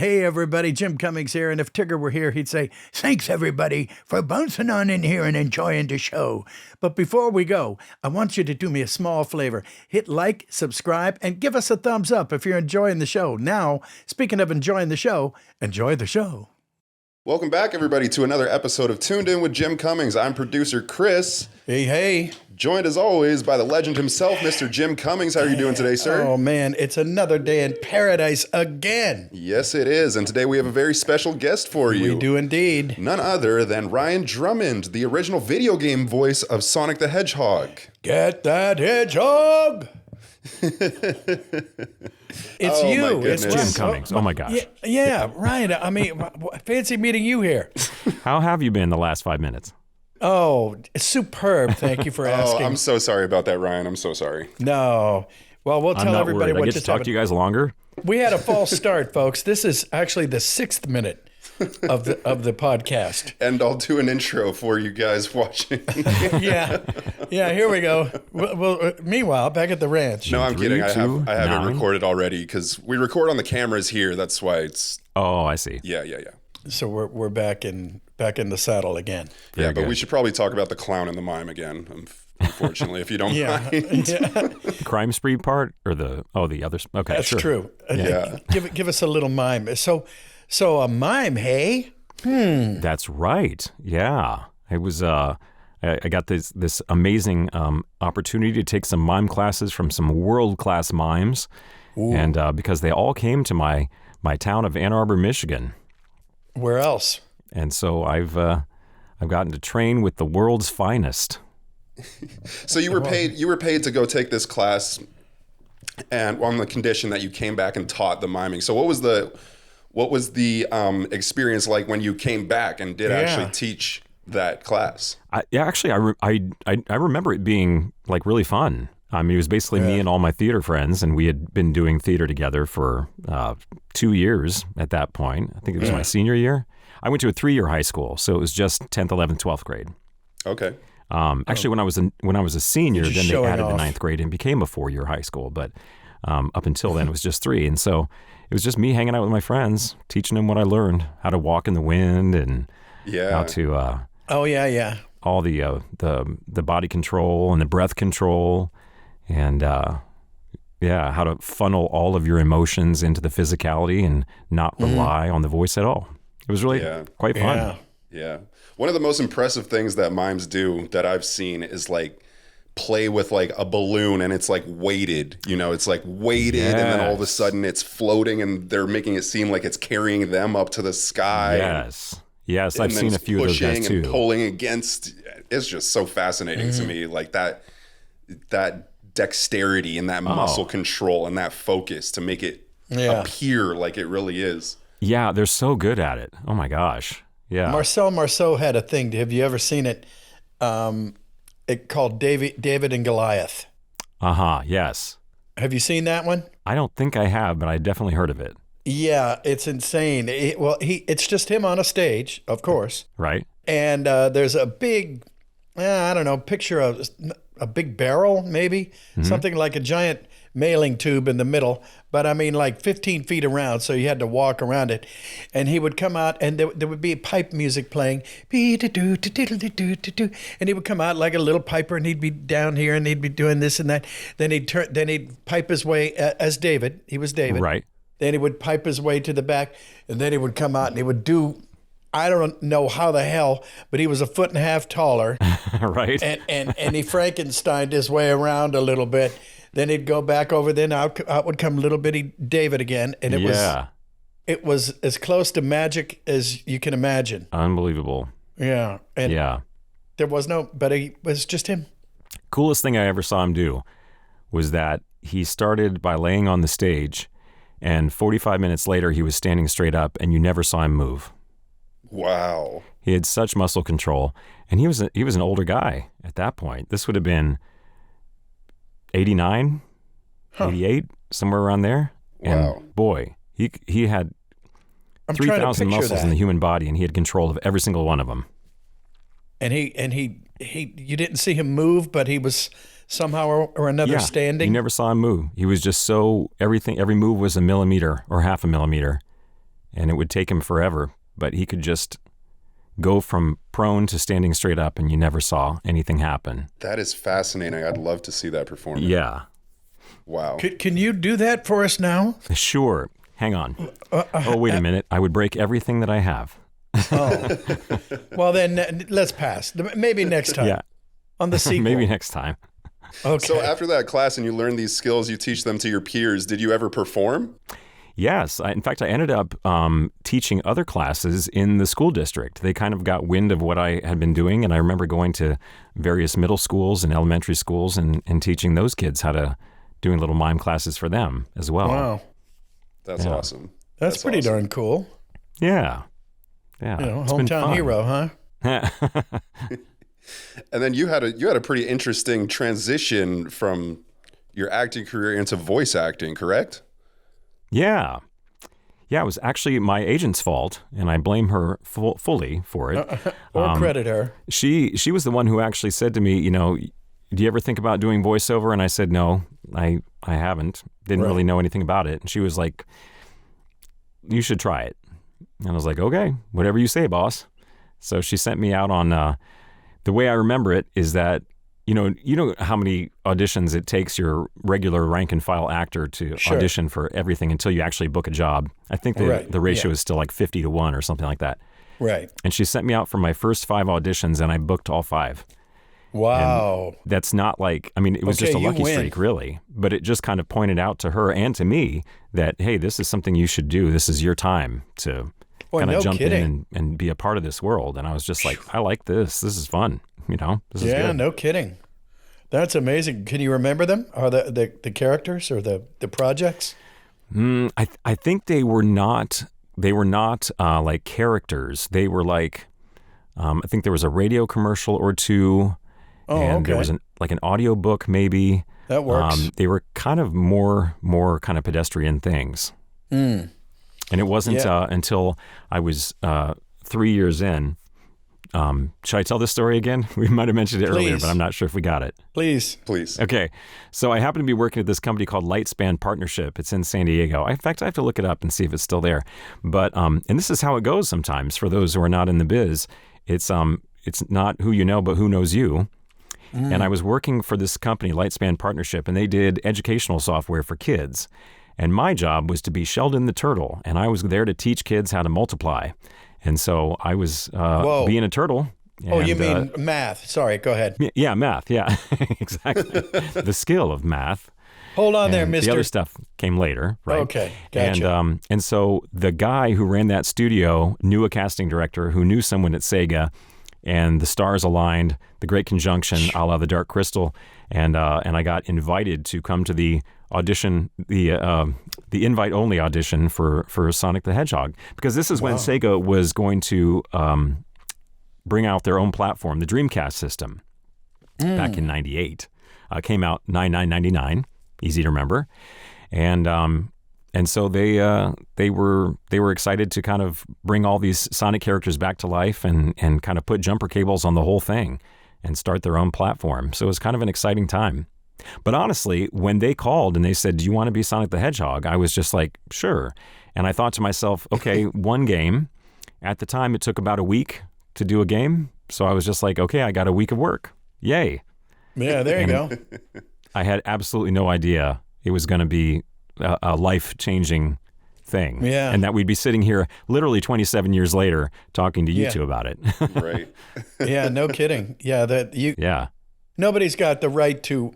Hey, everybody, Jim Cummings here, and if Tigger were here, he'd say, thanks, everybody, for bouncing on in here and enjoying the show. But before we go, I want you to do me a small favor. Hit like, subscribe, and give us a thumbs up if you're enjoying the show. Now, speaking of enjoying the show, enjoy the show. Welcome back, everybody, to another episode of Toon'd In with Jim Cummings. I'm producer Chris. Hey. Joined, as always, by the legend himself, Mr. Jim Cummings. How are you doing today, sir? Oh, man, it's another day in paradise again. Yes, it is. And today we have a very special guest for you. We do indeed. None other than Ryan Drummond, the original video game voice of Sonic the Hedgehog. Get that hedgehog! It's you. It's Jim Cummings. Oh my gosh. Yeah, Ryan. I mean, fancy meeting you here. How have you been the last 5 minutes? Oh, superb. Thank you for asking. Oh, I'm so sorry about that, Ryan. I'm so sorry. No. Well, we'll tell everybody what I get to talk to you guys longer. We had a false start, folks. This is actually the 6th minute of the podcast. And I'll do an intro for you guys watching. Yeah, here we go. Well, meanwhile, back at the ranch. No, I'm kidding. I have it 9? recorded already because we record on the cameras here. That's why it's... Oh, I see. Yeah. So we're back in the saddle again. Yeah, but we should probably talk about the clown and the mime again, unfortunately, if you don't mind. Yeah. The crime spree part or the other? Okay, That's sure. true. Yeah. Give us a little mime. So a mime, hey? That's right. Yeah. It was I got this amazing opportunity to take some mime classes from some world-class mimes. Ooh. And because they all came to my town of Ann Arbor, Michigan. Where else? And so I've gotten to train with the world's finest. So you were paid to go take this class, and on the condition that you came back and taught the miming. So what was the experience like when you came back and did actually teach that class? I remember it being like really fun. I mean, it was basically me and all my theater friends, and we had been doing theater together for 2 years at that point. I think it was my senior year. I went to a 3-year high school, so it was just 10th, 11th, 12th grade. Okay. Actually, when I was a senior, then they added the 9th grade and became a 4-year high school. But up until then, it was just 3. And so it was just me hanging out with my friends, teaching them what I learned, how to walk in the wind and how to... all the body control and the breath control. And how to funnel all of your emotions into the physicality and not rely on the voice at all. It was really quite fun. Yeah. One of the most impressive things that mimes do that I've seen is like play with like a balloon, and it's like weighted, it's like weighted and then all of a sudden it's floating and they're making it seem like it's carrying them up to the sky. Yes. I've seen a few of those guys too. And pulling against. It's just so fascinating to me. Like that dexterity and that muscle control and that focus to make it appear like it really is. Yeah, they're so good at it. Oh my gosh. Yeah. Marcel Marceau had a thing. Have you ever seen it? It called David and Goliath. Yes. Have you seen that one? I don't think I have, but I definitely heard of it. Yeah, it's insane. It's just him on a stage, of course. Right. And there's a big, picture of a big barrel, maybe, something like a giant mailing tube in the middle, but I mean like 15 feet around, so you had to walk around it. And he would come out, and there would be pipe music playing, and he would come out like a little piper, and he'd be down here, and he'd be doing this and that. Then he'd pipe his way as David. He was David. Right. Then he would pipe his way to the back, and then he would come out, and he would do, I don't know how the hell, but he was 1.5 feet taller. Right. And he Frankensteined his way around a little bit. Then he'd go back over, then out would come little bitty David again. And it was as close to magic as you can imagine. Unbelievable. Yeah. And there was but it was just him. Coolest thing I ever saw him do was that he started by laying on the stage, and 45 minutes later, he was standing straight up, and you never saw him move. Wow. He had such muscle control, and he was an older guy at that point. This would have been 89, 88, somewhere around there. Wow. And boy, he had 3,000 muscles in the human body, and he had control of every single one of them. And he you didn't see him move, but he was somehow or another standing. You never saw him move. He was just every move was a millimeter or half a millimeter. and it would take him forever, but he could just go from prone to standing straight up, and you never saw anything happen. That is fascinating. I'd love to see that performance. Yeah. Wow. Can you do that for us now? Sure. Hang on. Oh, wait a minute. I would break everything that I have. Oh. Well, then let's pass. Maybe next time. Yeah. On the sequel. Maybe next time. Okay. So after that class and you learn these skills, you teach them to your peers. Did you ever perform? Yes. In fact, I ended up teaching other classes in the school district. They kind of got wind of what I had been doing, and I remember going to various middle schools and elementary schools and teaching those kids how to, doing little mime classes for them as well. Wow. That's awesome. That's pretty awesome. darn cool. Yeah. Yeah. You know, It's been hometown fun. hero, huh? And then you had a pretty interesting transition from your acting career into voice acting, correct? Yeah. Yeah, it was actually my agent's fault, and I blame her fully for it. Or credit her. She was the one who actually said to me, you know, do you ever think about doing voiceover? And I said, no, I haven't. Didn't really know anything about it. And she was like, you should try it. And I was like, okay, whatever you say, boss. So she sent me out on, the way I remember it is that, you know how many auditions it takes your regular rank and file actor to audition for everything until you actually book a job. I think the ratio is still like 50-1 or something like that. Right. And she sent me out for my first 5 auditions, and I booked all 5. Wow. And that's not like, I mean, it was just a lucky streak, really. But it just kind of pointed out to her and to me that, hey, this is something you should do. This is your time to kind of jump in and be a part of this world. And I was just like, I like this. This is fun. You know, this is good. No kidding. That's amazing. Can you remember them? Or the characters or the projects? I think they were not like characters. They were like, I think there was a radio commercial or two. Oh, and there was an audio book maybe. That works. They were kind of more kind of pedestrian things. And it wasn't until I was 3 years in. Should I tell this story again? We might have mentioned it earlier, but I'm not sure if we got it. Please. Okay. So I happen to be working at this company called Lightspan Partnership. It's in San Diego. In fact, I have to look it up and see if it's still there. But and this is how it goes sometimes for those who are not in the biz. It's not who you know, but who knows you. And I was working for this company, Lightspan Partnership, and they did educational software for kids. And my job was to be Sheldon the Turtle, and I was there to teach kids how to multiply. And so I was being a turtle. And, you mean math. Sorry, go ahead. Yeah, math. Yeah, exactly. The skill of math. Hold on there, mister. The other stuff came later, right? Okay, gotcha. And so the guy who ran that studio knew a casting director who knew someone at Sega, and the stars aligned, the great conjunction, a la The Dark Crystal, and I got invited to come to the audition, the invite-only audition for Sonic the Hedgehog, because this is when Sega was going to bring out their own platform, the Dreamcast system, back in '98. Came out $99.99, easy to remember, and so they were excited to kind of bring all these Sonic characters back to life and kind of put jumper cables on the whole thing and start their own platform. So it was kind of an exciting time. But honestly, when they called and they said, do you want to be Sonic the Hedgehog? I was just like, sure. And I thought to myself, okay, one game. At the time, it took about a week to do a game. So I was just like, okay, I got a week of work. Yay. Yeah, there you go. I had absolutely no idea it was going to be a life-changing thing. Yeah. And that we'd be sitting here literally 27 years later talking to you two about it. Right. Yeah, no kidding. Yeah, Yeah. Nobody's got the right to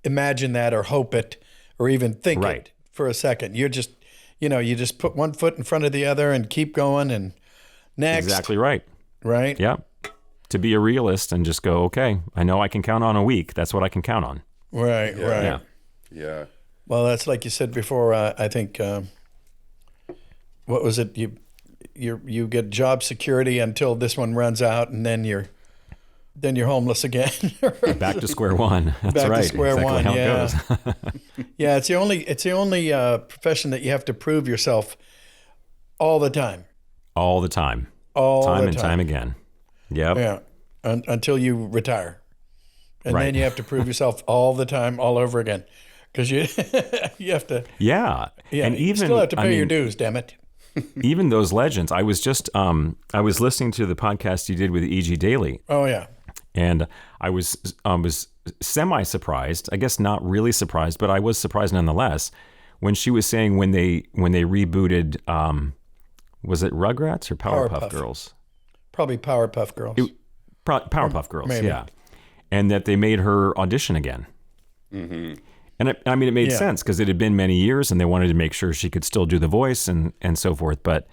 imagine that or hope it or even think it for a second. You're just, you just put one foot in front of the other and keep going and next. Exactly right. Right? Yeah. To be a realist and just go, okay, I know I can count on a week. That's what I can count on. Right, right. Yeah. Yeah. Well, that's like you said before. I think, what was it? You get job security until this one runs out, and then you're homeless again. Back to square one. That's Back right. to square exactly one. How Yeah. it goes. Yeah. It's the only profession that you have to prove yourself all the time. All the time. All time the and time. time again. Yep. Yeah. Until you retire, and Right. then you have to prove yourself all the time, all over again, because you have to. Yeah. Yeah. And you even still have to pay your mean, dues. Damn it. even those legends. I was just I was listening to the podcast you did with E.G. Daily. Oh yeah. And I was semi-surprised, I guess not really surprised, but I was surprised nonetheless when she was saying when they rebooted, was it Rugrats or Powerpuff Girls? Probably Powerpuff Girls. Powerpuff Girls, maybe. yeah. And that they made her audition again. Mm-hmm. And I mean, it made sense because it had been many years and they wanted to make sure she could still do the voice and so forth. But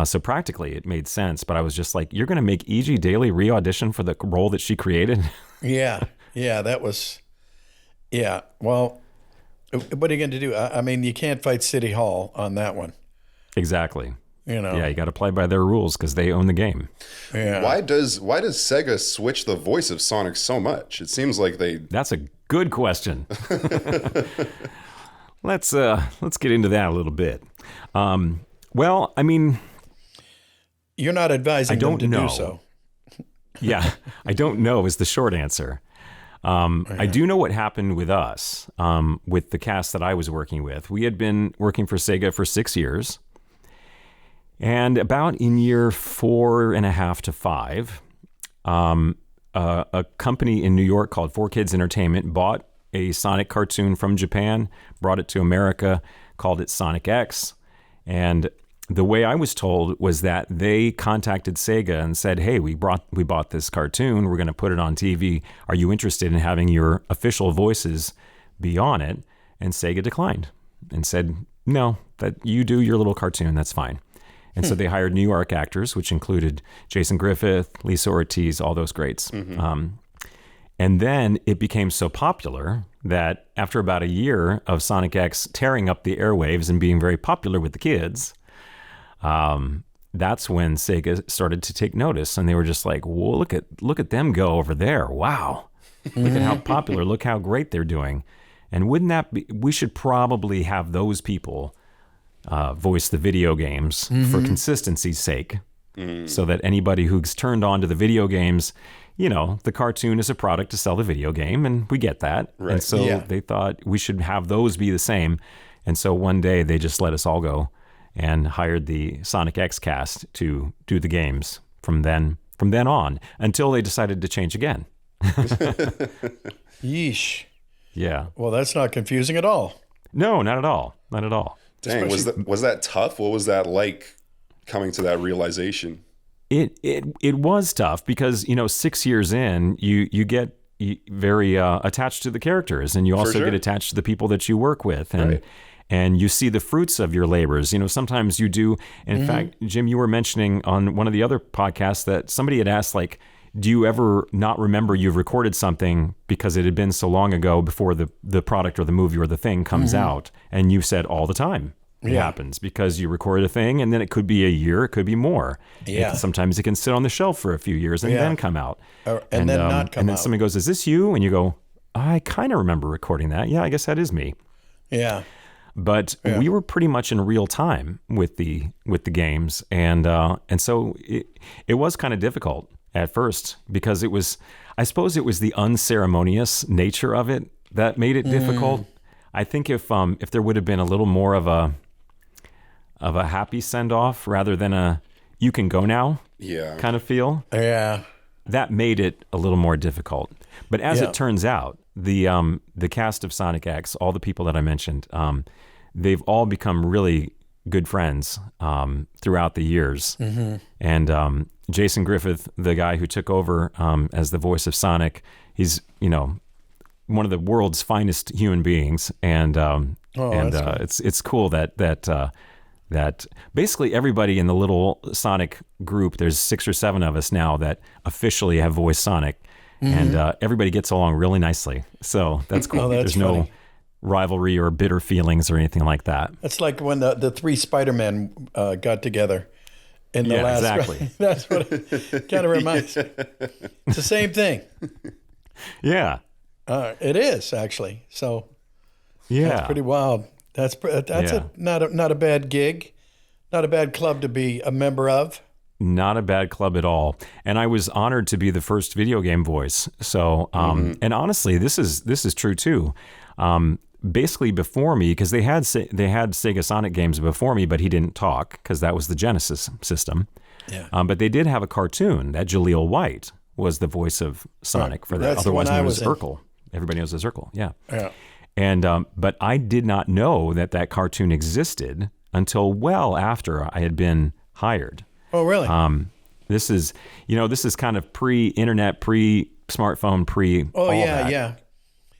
so practically it made sense. But I was just like, you're going to make E.G. Daily re-audition for the role that she created? Yeah. That was, well, what are you going to do? I mean, you can't fight City Hall on that one. Exactly. Yeah, you got to play by their rules because they own the game. Yeah. Why does Sega switch the voice of Sonic so much? It seems like they... That's a good question. Let's get into that a little bit. Well, I mean... You're not advising them to know. do so. Yeah, I don't know is the short answer. I do know what happened with us, with the cast that I was working with. We had been working for Sega for 6 years. And about in year 4.5 to 5, a company in New York called 4Kids Entertainment bought a Sonic cartoon from Japan, brought it to America, called it Sonic X. And the way I was told was that they contacted Sega and said, hey, we bought this cartoon. We're going to put it on TV. Are you interested in having your official voices be on it? And Sega declined and said, no, that you do your little cartoon. That's fine. And so they hired New York actors, which included Jason Griffith, Lisa Ortiz, all those greats. Mm-hmm. And then it became so popular that after about a year of Sonic X tearing up the airwaves and being very popular with the kids, that's when Sega started to take notice. And they were just like, whoa, look at them go over there. Wow. Look at how popular, look how great they're doing. And wouldn't that be, we should probably have those people voice the video games for consistency's sake, so that anybody who's turned on to the video games, the cartoon is a product to sell the video game, and we get that. Right. And so they thought we should have those be the same. And so one day they just let us all go and hired the Sonic X cast to do the games from then on until they decided to change again. Yeesh. Yeah. Well, that's not confusing at all. No, not at all. Not at all. Dang, was that tough? What was that like coming to that realization? It was tough because 6 years in, you get very attached to the characters, and you also get attached to the people that you work with, and you see the fruits of your labors. Sometimes you do. In fact, Jim, you were mentioning on one of the other podcasts that somebody had asked, like, do you ever not remember you've recorded something because it had been so long ago before the product or the movie or the thing comes out? And you said all the time. It happens because you record a thing and then it could be a year, it could be more. Yeah. Sometimes it can sit on the shelf for a few years and then come out. And then not come out. And then somebody goes, is this you? And you go, I kind of remember recording that. Yeah, I guess that is me. Yeah. But we were pretty much in real time with the games. And so it was kind of difficult at first because I suppose it was the unceremonious nature of it that made it difficult. I think if there would have been a little more of a happy send off rather than a you can go now kind of feel, that made it a little more difficult. But as it turns out, the cast of Sonic X, all the people that I mentioned, they've all become really good friends throughout the years. And Jason Griffith, the guy who took over as the voice of Sonic, he's one of the world's finest human beings, and it's cool that basically everybody in the little Sonic group, there's 6 or 7 of us now that officially have voiced Sonic, and everybody gets along really nicely. So that's cool. There's no rivalry or bitter feelings or anything like that. It's like when the 3 Spider-Men got together in the last. Exactly. That's what it kind of reminds me. It's the same thing. Yeah. It is actually. So that's pretty wild. That's not a bad gig, not a bad club to be a member of. Not a bad club at all. And I was honored to be the first video game voice. So, and honestly, this is true too. basically before me, because they had Sega Sonic games before me, but he didn't talk because that was the Genesis system. Yeah. But they did have a cartoon that Jaleel White was the voice of Sonic for that. That's Otherwise the one known I as was in. Urkel. Everybody knows as Urkel. Yeah. Yeah. And but I did not know that cartoon existed until well after I had been hired. Oh, really? This is kind of pre-internet, pre-smartphone, all that. Yeah.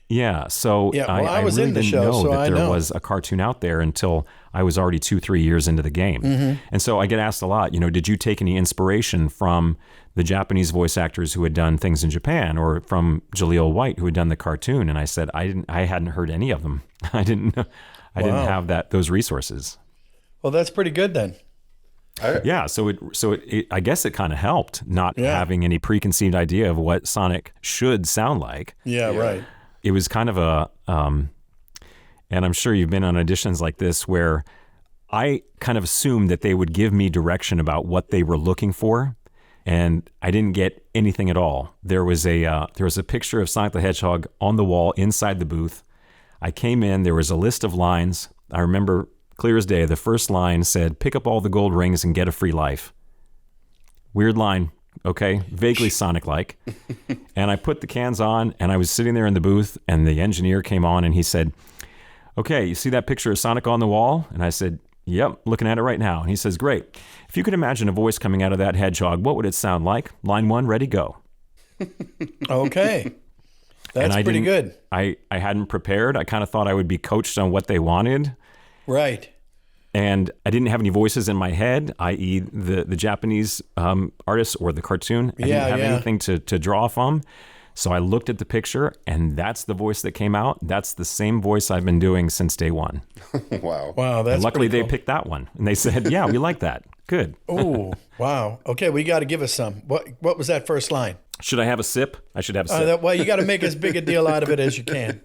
Yeah, so Yeah, well, I was really in the didn't show, know so that I there know. was a cartoon out there until I was already 2-3 years into the game. Mm-hmm. And so I get asked a lot, did you take any inspiration from the Japanese voice actors who had done things in Japan, or from Jaleel White who had done the cartoon? And I said I hadn't heard any of them. I didn't have those resources. Well, that's pretty good then. Yeah, so it I guess it kind of helped not having any preconceived idea of what Sonic should sound like. Yeah, right. It was kind of a, and I'm sure you've been on auditions like this, where I kind of assumed that they would give me direction about what they were looking for, and I didn't get anything at all. There was a picture of Sonic the Hedgehog on the wall inside the booth. I came in, there was a list of lines. I remember clear as day, the first line said, "Pick up all the gold rings and get a free life." Weird line. Okay, vaguely Sonic-like. And I put the cans on, and I was sitting there in the booth, and the engineer came on, and he said, "Okay, you see that picture of Sonic on the wall?" And I said, "Yep, looking at it right now." And he says, "Great. If you could imagine a voice coming out of that hedgehog, what would it sound like? Line 1, ready, go." Okay. That's pretty good. I hadn't prepared. I kind of thought I would be coached on what they wanted. Right. And I didn't have any voices in my head, i.e. the Japanese artists or the cartoon. I didn't have anything to draw from. So I looked at the picture, and that's the voice that came out. That's the same voice I've been doing since day one. Wow. Wow, that's and luckily pretty they cool. picked that one. And they said, "Yeah, we like that. Good." Oh, wow. Okay, we got to give us some. What was that first line? Should I have a sip? I should have a sip. Well, you got to make as big a deal out of it as you can.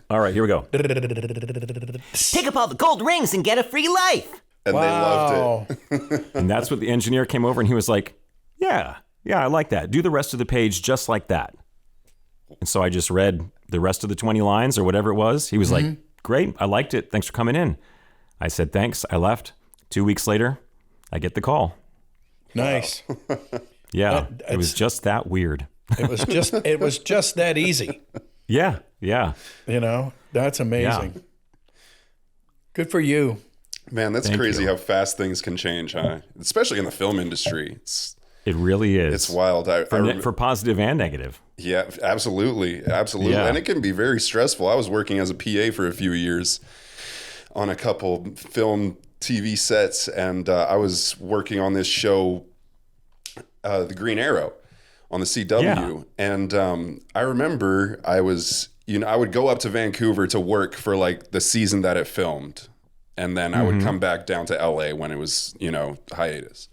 All right, here we go. Pick up all the gold rings and get a free life. And they loved it. And that's what the engineer came over, and he was like, yeah, I like that. Do the rest of the page just like that. And so I just read the rest of the 20 lines or whatever it was. He was like, "Great, I liked it. Thanks for coming in." I said, "Thanks." I left. 2 weeks later, I get the call. Nice. Yeah, it was just that weird. It was just that easy. Yeah. That's amazing. Yeah. Good for you. Man, that's Thank crazy you. how fast things can change, huh? Especially in the film industry. It really is. It's wild. For positive and negative. Yeah, absolutely. Absolutely. Yeah. And it can be very stressful. I was working as a PA for a few years on a couple film TV sets, and I was working on this show, The Green Arrow, on the CW. Yeah. And I remember I would go up to Vancouver to work for like the season that it filmed. And then I would come back down to LA when it was, hiatus.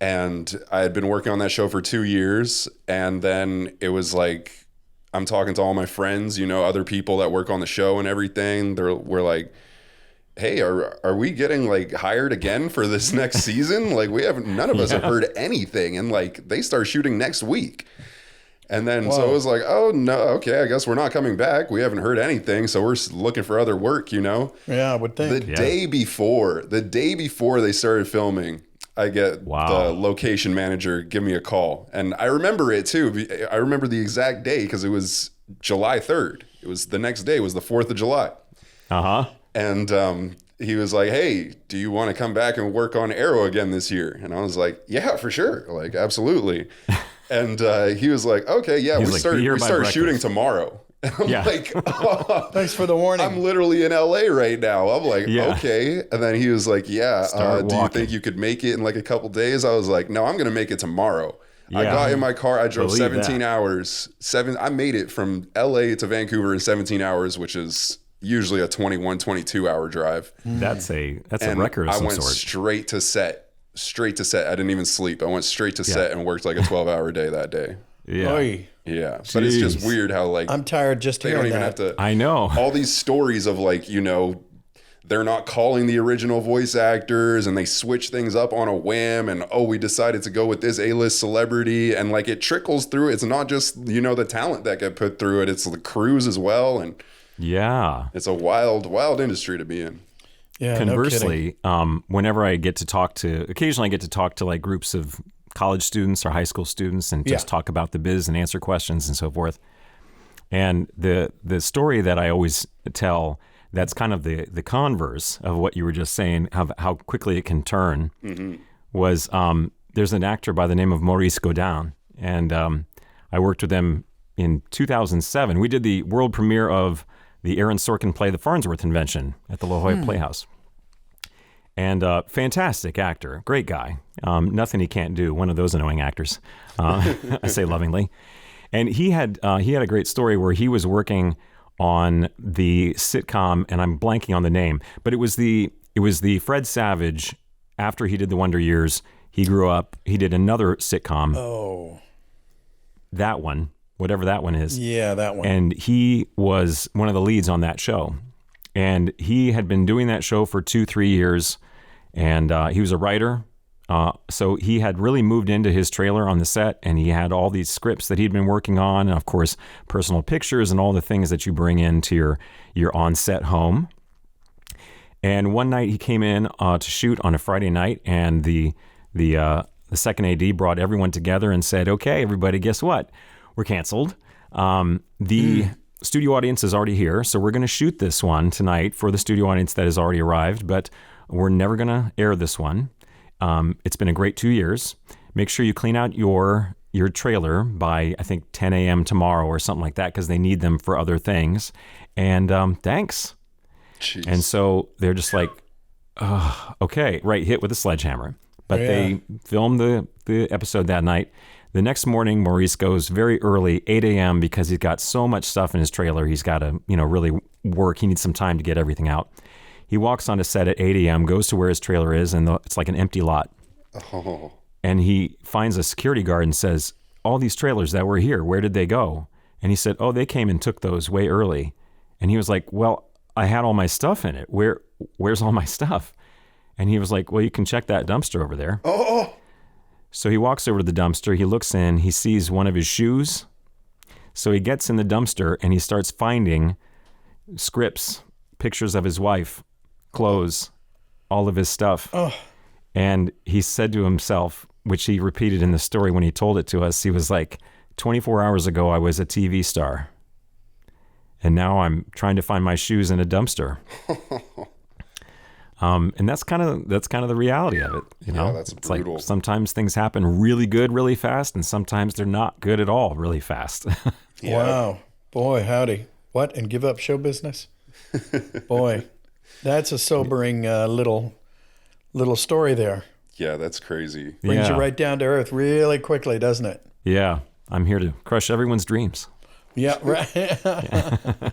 And I had been working on that show for 2 years. And then it was like, I'm talking to all my friends, other people that work on the show and everything. We're like, "Hey, are we getting like hired again for this next season? Like none of us have heard anything." And like, they start shooting next week. And then, so it was like, "Oh no, okay, I guess we're not coming back. We haven't heard anything. So we're looking for other work, Yeah, I would think. The day before they started filming, I get the location manager give me a call. And I remember it too. I remember the exact day because it was July 3rd. It was the next day, was the 4th of July. Uh-huh. And he was like, "Hey, do you want to come back and work on Arrow again this year?" And I was like, "Yeah, for sure. Like, absolutely." And he was like, "Okay, yeah, we start shooting tomorrow." And I'm like, "Oh, Thanks for the warning." I'm literally in LA right now." I'm like, Yeah. "Okay." And then he was like, "Yeah, do you think you could make it in like a couple days?" I was like, "No, I'm going to make it tomorrow." I Yeah. got in my car. I drove Believe 17 that. hours. I made it from LA to Vancouver in 17 hours, which is usually a 21, 22 hour drive. That's a And record of I some went sort. straight to set. I didn't even sleep. I went straight to set and worked like a 12-hour day that day. Yeah. Oy. Yeah. But it's just Jeez. weird how like I'm tired just they don't hearing even that. have to. I know. All these stories of like, they're not calling the original voice actors and they switch things up on a whim and, we decided to go with this A-list celebrity, and like it trickles through. It's not just, the talent that get put through it. It's the crews as well. And Yeah. It's a wild, wild industry to be in. Yeah. Conversely, whenever I get to occasionally I get to talk to like groups of college students or high school students and just talk about the biz and answer questions and so forth. And the story that I always tell, that's kind of the converse of what you were just saying, how quickly it can turn, was there's an actor by the name of Maurice Godin, and I worked with him in 2007. We did the world premiere of the Aaron Sorkin play, The Farnsworth Invention, at the La Jolla Playhouse. And fantastic actor, great guy. Nothing he can't do. One of those annoying actors, I say lovingly. And he had a great story where he was working on the sitcom, and I'm blanking on the name, but it was the Fred Savage. After he did The Wonder Years, he grew up. He did another sitcom. Oh, that one, whatever that one is. Yeah, that one. And he was one of the leads on that show. And he had been doing that show for 2-3 years. And he was a writer. So he had really moved into his trailer on the set, and he had all these scripts that he'd been working on, and of course, personal pictures and all the things that you bring into your on-set home. And one night he came in to shoot on a Friday night, and the second AD brought everyone together and said, "Okay, everybody, guess what? We're canceled. The studio audience is already here, so we're going to shoot this one tonight for the studio audience that has already arrived, but we're never going to air this one. It's been a great 2 years. Make sure you clean out your trailer by, I think, 10 a.m. tomorrow or something like that, because they need them for other things. And thanks." Jeez. And so they're just like, okay, right, hit with a sledgehammer. But they filmed the episode that night. The next morning, Maurice goes very early, 8 a.m., because he's got so much stuff in his trailer. He's got to, really work. He needs some time to get everything out. He walks onto set at 8 a.m., goes to where his trailer is, and it's like an empty lot. Oh. And he finds a security guard and says, "All these trailers that were here, where did they go?" And he said, "Oh, they came and took those way early." And he was like, "Well, I had all my stuff in it. Where's all my stuff?" And he was like, "Well, you can check that dumpster over there." Oh. So he walks over to the dumpster. He looks in. He sees one of his shoes. So he gets in the dumpster and he starts finding scripts, pictures of his wife, clothes, all of his stuff. Oh. And he said to himself, which he repeated in the story when he told it to us, he was like, 24 hours ago, I was a TV star. And now I'm trying to find my shoes in a dumpster. And that's kind of the reality of it. Yeah, that's it's brutal. like sometimes things happen really good, really fast, and sometimes they're not good at all, really fast. Yeah. Wow. Boy, howdy. What? And give up show business? Boy, that's a sobering little story there. Yeah, that's crazy. Brings Yeah. you right down to earth really quickly, doesn't it? Yeah, I'm here to crush everyone's dreams. Yeah, right.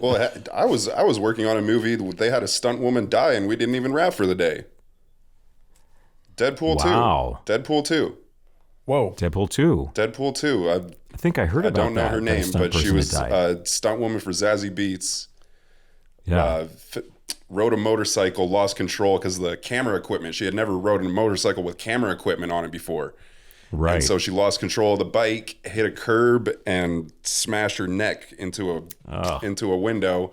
Well, I was working on a movie. They had a stunt woman die, and we didn't even wrap for the day. Deadpool 2. Wow. Deadpool 2. Whoa. Deadpool 2. Deadpool 2. I think I heard I about don't know that. her that name, stunt but she person was had died. a stunt woman for Zazie Beetz. Yeah. Rode a motorcycle, lost control because of the camera equipment. She had never rode a motorcycle with camera equipment on it before. Right. And so she lost control of the bike, hit a curb, and smashed her neck into a window.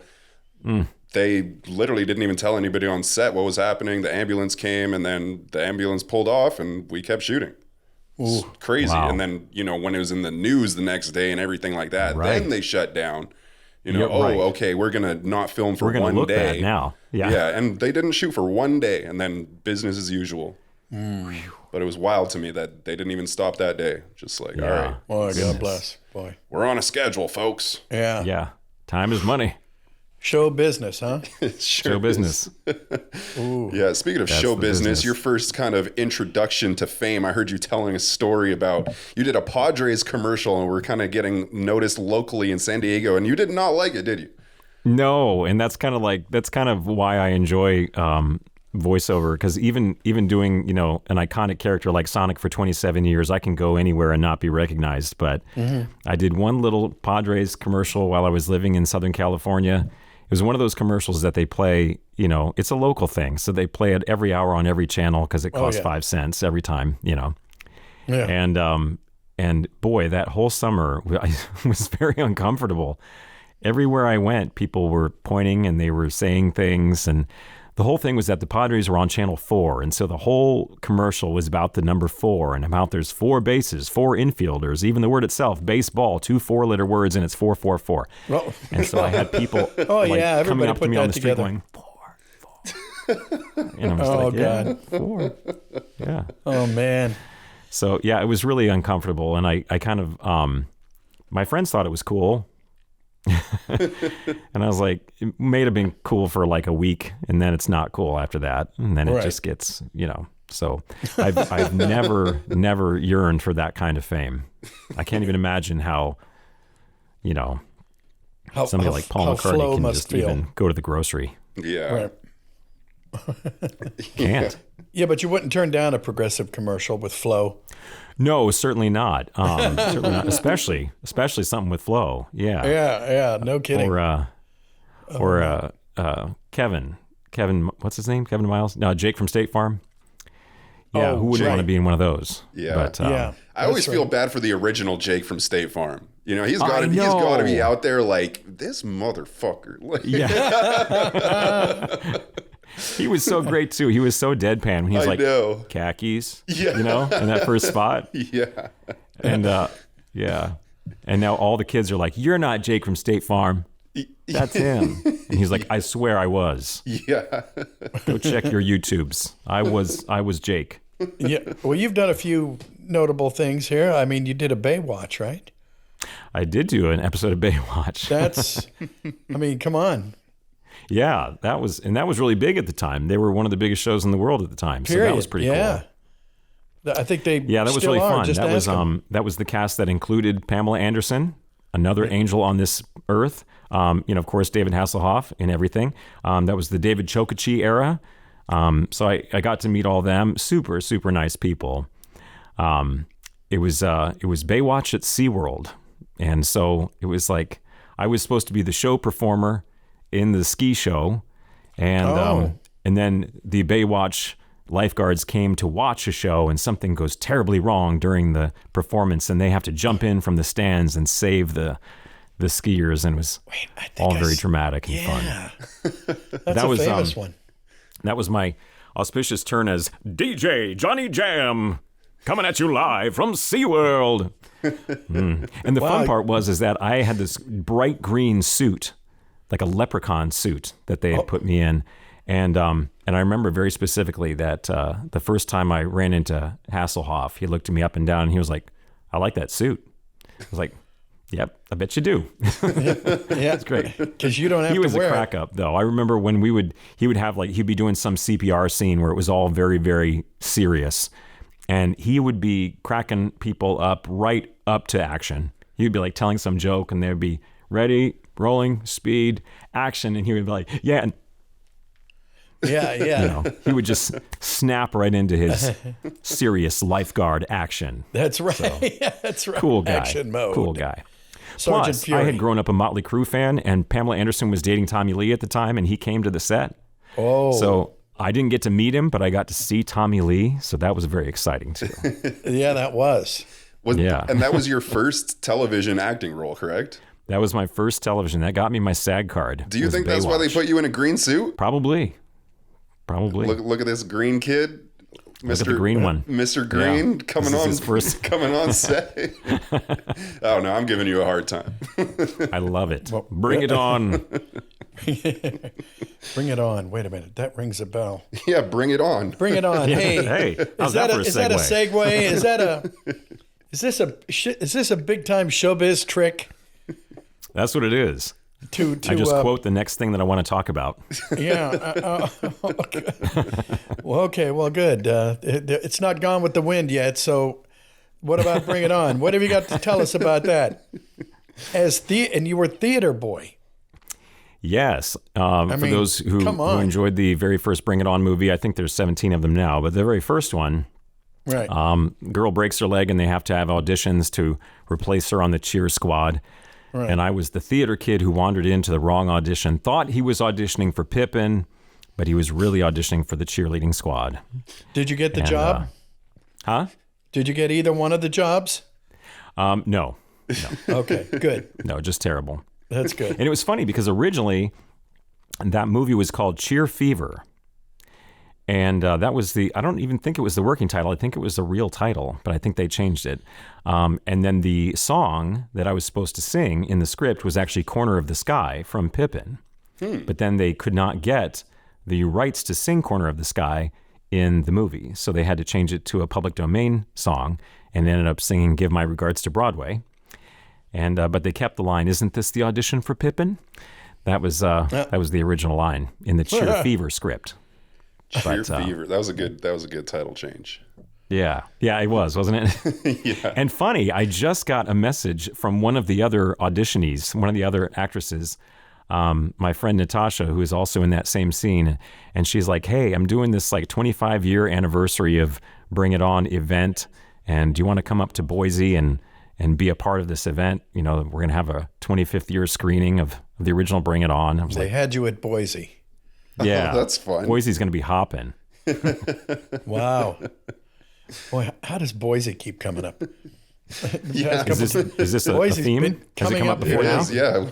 They literally didn't even tell anybody on set what was happening. The ambulance came, and then the ambulance pulled off, and we kept shooting. It's crazy. Wow. And then, when it was in the news the next day and everything like that, Right. then they shut down. Yeah, right. Okay, we're going to not film for We're going one to look day. bad now. Yeah. Yeah, and they didn't shoot for one day, and then business as usual. But it was wild to me that they didn't even stop that day. Just like, all right, Boy, God bless. Boy. we're on a schedule, folks. Yeah. Yeah. Time is money. Show business, huh? Sure Show business. Yeah, speaking of That's show the business, business. your first kind of introduction to fame, I heard you telling a story about you did a Padres commercial and we're kind of getting noticed locally in San Diego, and you did not like it, did you? No, and that's kind of why I enjoy voiceover, because even doing an iconic character like Sonic for 27 years, I can go anywhere and not be recognized. But I did one little Padres commercial while I was living in Southern California. It was one of those commercials that they play, it's a local thing, so they play it every hour on every channel because it costs 5 cents every time, Yeah. And boy, that whole summer I was very uncomfortable. everywhere I went, people were pointing and they were saying things. And the whole thing was that the Padres were on Channel 4. And so the whole commercial was about the number 4 and about there's 4 bases, 4 infielders, even the word itself, baseball, 2 4-letter words, and it's 444. Well, and so I had people coming up to me on the street going, 4, 4. And I was God. 4. Yeah. Oh, man. So, yeah, it was really uncomfortable. And I kind of, my friends thought it was cool. And I was like, it may have been cool for like a week, and then it's not cool after that. And then it just gets, so I've never yearned for that kind of fame. I can't even imagine how somebody like Paul McCartney can just even go to the grocery. Yeah. Can't. Yeah, but you wouldn't turn down a Progressive commercial with Flo. No, certainly not. Certainly not. Especially something with Flo. Yeah. Yeah. No kidding. Or Kevin. What's his name? Kevin Miles? No, Jake from State Farm. Yeah. Who wouldn't want to be in one of those? Yeah. But, I always feel bad for the original Jake from State Farm. He's got to be out there like this motherfucker. Yeah. He was so great too. He was so deadpan when he was khakis, in that first spot. Yeah. And and now all the kids are like, "You're not Jake from State Farm. That's him." And he's like, "I swear I was." Yeah. Go check your YouTubes. I was Jake. Yeah. Well, you've done a few notable things here. I mean, you did a Baywatch, right? I did do an episode of Baywatch. Come on. Yeah, that was really big at the time. They were one of the biggest shows in the world at the time. So that was pretty cool. I think they that was really fun. That was the cast that included Pamela Anderson, another angel on this earth. Of course, David Hasselhoff and everything. That was the David Chokachi era. So I got to meet all of them. Super, super nice people. It was Baywatch at SeaWorld. And so it was like I was supposed to be the show performer in the ski show, and then the Baywatch lifeguards came to watch a show, and something goes terribly wrong during the performance, and they have to jump in from the stands and save the skiers, and it was all very dramatic and fun. That's a famous one. That was my auspicious turn as DJ Johnny Jam, coming at you live from SeaWorld. And the fun part is that I had this bright green suit, like a leprechaun suit that they had put me in. And I remember very specifically that the first time I ran into Hasselhoff, he looked at me up and down and he was like, "I like that suit." I was like, "Yep, I bet you do." That's great. Because you don't have to wear it. He was a crack up though. I remember when he'd be doing some CPR scene where it was all very, very serious. And he would be cracking people up right up to action. He would be like telling some joke and they'd be ready, rolling, speed, action, and he would be like, "Yeah." Yeah. He would just snap right into his serious lifeguard action. That's right. So, that's right. Cool guy. Action mode. Cool guy. Sergeant Plus, Fury. I had grown up a Motley Crue fan, and Pamela Anderson was dating Tommy Lee at the time, and he came to the set. Oh. So I didn't get to meet him, but I got to see Tommy Lee, so that was very exciting too. Yeah, that was. And that was your first television acting role, correct? That was my first television. That got me my SAG card. Do you think that's why they put you in a green suit? Probably. Look at this green kid. Look at the green one. Mr. Green coming on set. Oh no, I'm giving you a hard time. I love it. Bring it on. Bring it on. Wait a minute. That rings a bell. Yeah, bring it on. Bring it on. Hey, how's that for a segue? Is that a segue? Is this a big time showbiz trick? That's what it is. I just quote the next thing that I want to talk about. Yeah. Okay. Well, good. It's not gone with the wind yet. So what about Bring It On? What have you got to tell us about that? And you were theater boy. Yes. For those who enjoyed the very first Bring It On movie, I think there's 17 of them now, but the very first one, right? Girl breaks her leg and they have to have auditions to replace her on the cheer squad. Right. And I was the theater kid who wandered into the wrong audition, thought he was auditioning for Pippin, but he was really auditioning for the cheerleading squad. Did you get the job? Did you get either one of the jobs? No. Okay, good. No, just terrible. That's good. And it was funny because originally that movie was called Cheer Fever. And that was I don't even think it was the working title. I think it was the real title, but I think they changed it. And then the song that I was supposed to sing in the script was actually Corner of the Sky from Pippin. But then they could not get the rights to sing Corner of the Sky in the movie. So they had to change it to a public domain song and ended up singing Give My Regards to Broadway. And but they kept the line, "Isn't this the audition for Pippin?" That was the original line in the Cheer Fever script. Cheer Fever. That was a good title change. Yeah, it was, wasn't it? Yeah. And funny, I just got a message from one of the other auditionees, one of the other actresses, my friend Natasha, who is also in that same scene, and she's like, "Hey, I'm doing this like 25-year anniversary of Bring It On event, and do you want to come up to Boise and be a part of this event? You know, we're gonna have a 25th year screening of the original Bring It On." I was They had you at Boise. Yeah, oh, that's fun. Boise's gonna be hopping. Wow. Boy, how does Boise keep coming up? Yeah. Is this a Boise's theme? been Has it coming come up up before It now? is, yeah.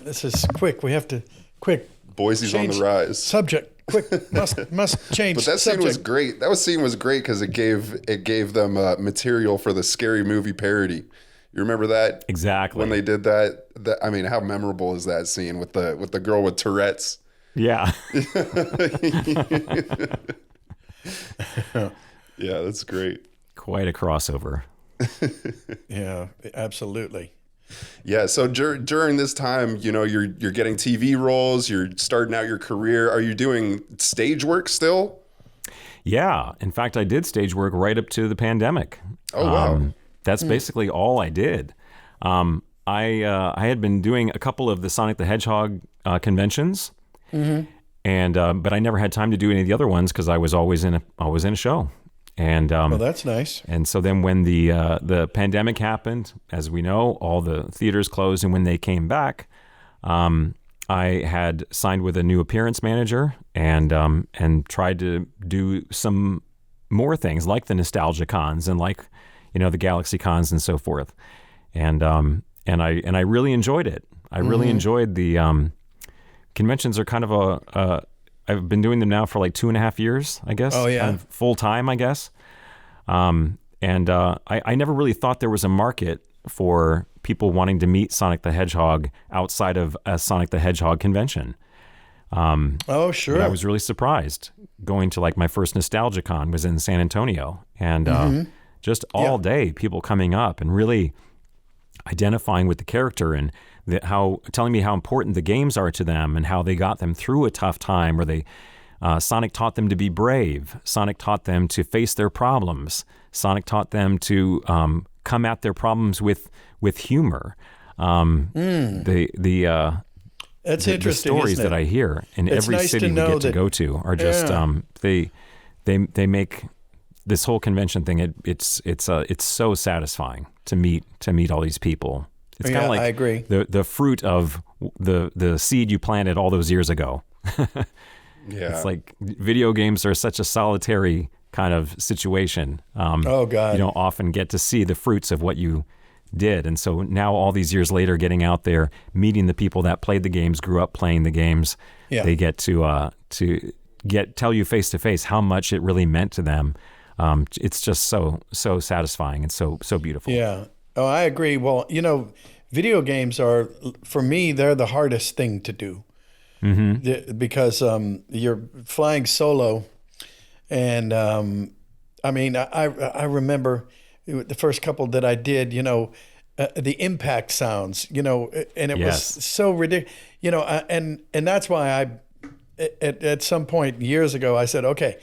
This is quick. We have to quick. Boise's on change the rise. Subject. Quick. Must change. But that subject. scene was great. That scene was great because it gave them material for the Scary Movie parody. You remember that? Exactly. When they did that. I mean, how memorable is that scene with the girl with Tourette's? Yeah. Yeah, that's great. Quite a crossover. Yeah, absolutely. Yeah, so during this time, you know, you're getting TV roles, you're starting out your career. Are you doing stage work still? Yeah. In fact, I did stage work right up to the pandemic. Oh, wow. That's basically all I did. I had been doing a couple of the Sonic the Hedgehog conventions, and but I never had time to do any of the other ones because I was always in a show. And Well, that's nice. and so then when the pandemic happened, as we know, all the theaters closed, and when they came back, I had signed with a new appearance manager and tried to do some more things like the nostalgia cons and like, you know, the Galaxy cons and so forth. And I really enjoyed it. I really enjoyed the conventions. Are kind of I've been doing them now for like 2.5 years, I guess. Oh, yeah. Kind of full time, I guess. I never really thought there was a market for people wanting to meet Sonic the Hedgehog outside of a Sonic the Hedgehog convention. Oh, sure. But I was really surprised. Going to like my first Nostalgia Con was in San Antonio, and just all day people coming up and really identifying with the character and telling me how important the games are to them and how they got them through a tough time, where Sonic taught them to be brave. Sonic taught them to face their problems. Sonic taught them to come at their problems with humor. That's the interesting. stories isn't it? that I hear in It's every nice city to we know get to that- go to are just they make this whole convention thing. It's so satisfying to meet all these people. It's kind Yeah, of like I agree. the fruit of the seed you planted all those years ago. Yeah. It's like video games are such a solitary kind of situation. Oh, God. You don't often get to see the fruits of what you did. And so now all these years later, getting out there, meeting the people that played the games, grew up playing the games, they get to tell you face to face how much it really meant to them. It's just so satisfying and so beautiful. Yeah. Oh, I agree. Well, you know, video games are, for me, they're the hardest thing to do. Because you're flying solo, and I mean, I remember the first couple that I did, you know, the impact sounds, you know, and it was so ridiculous, you know, and that's why at some point years ago I said, okay,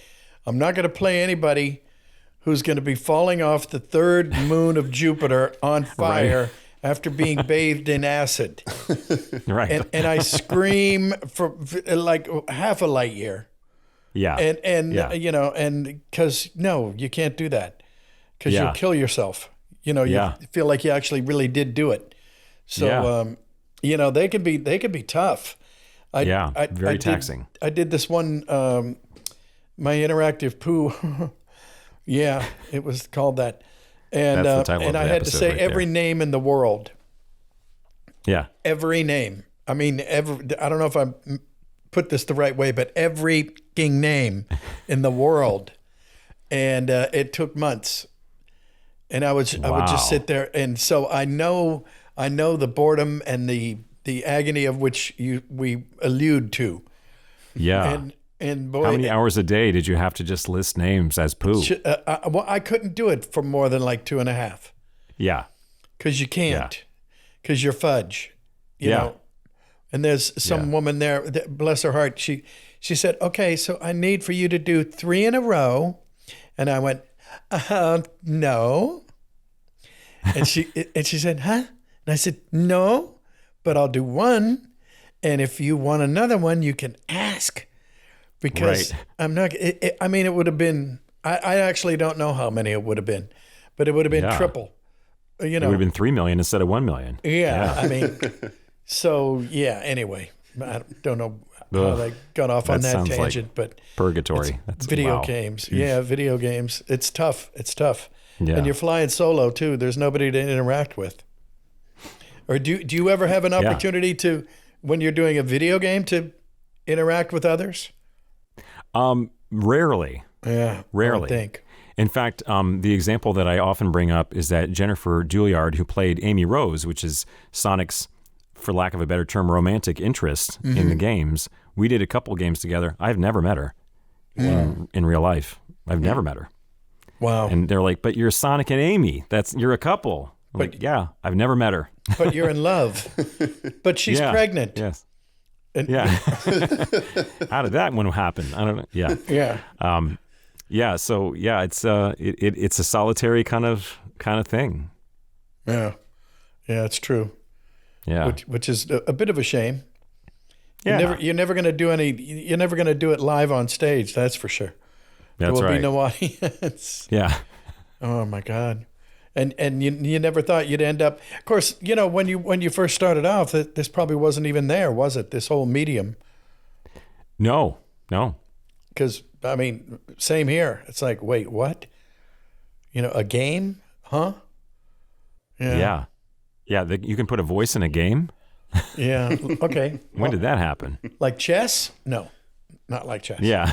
I'm not going to play anybody who's going to be falling off the third moon of Jupiter on fire. After being bathed in acid. Right. And I scream for like half a light year. Yeah. And you know, and because no, you can't do that because you'll kill yourself. You know, you feel like you actually really did do it. So, you know, they could be tough. Very taxing. I did this one, my interactive poo. Yeah, it was called that. And That's the title of and the I had to episode say right every there. name in the world. Yeah. Every name. I mean, I don't know if I put this the right way, but every fucking name in the world. And it took months. And I would just sit there. And so I know the boredom and the agony of which we allude to. Yeah. And boy, how many hours a day did you have to just list names as poo? Well, I couldn't do it for more than like 2.5. Yeah. Because you can't. Because you're fudge. You know. And there's some woman there, bless her heart. She said, "Okay, so I need for you to do 3 in a row." And I went, "No." And she said, "Huh?" And I said, "No, but I'll do 1. And if you want another one, you can ask." Because I'm not, I mean, it would have been, I actually don't know how many it would have been, but it would have been triple. You know, it would have been 3 million instead of 1 million. Yeah. I mean, so anyway, I don't know how they got off on that tangent, like but purgatory. That's video games. Yeah, video games. It's tough. Yeah. And you're flying solo too. There's nobody to interact with. Or do you ever have an opportunity to, when you're doing a video game, to interact with others? Rarely. Yeah. Rarely. I think. In fact, the example that I often bring up is that Jennifer Juilliard, who played Amy Rose, which is Sonic's, for lack of a better term, romantic interest in the games. We did a couple games together. I've never met her in real life. I've never met her. Wow. And they're like, "But you're Sonic and Amy. You're a couple." I'm like, yeah, I've never met her. But you're in love. But she's pregnant. Yes. And, How did that one happen? I don't know. Yeah. Yeah. So it's a solitary kind of thing. Yeah. Yeah, it's true. Yeah. Which is a bit of a shame. Yeah. You're never going to do it live on stage. That's for sure. That's there will right. be no audience. Yeah. Oh my God. And you never thought you'd end up. Of course, when you first started off, this probably wasn't even there, was it? This whole medium. No. Because I mean, same here. It's like, wait, what? A game? Huh? Yeah. You can put a voice in a game. Yeah. Okay. When did that happen? Like chess? No, not like chess. Yeah.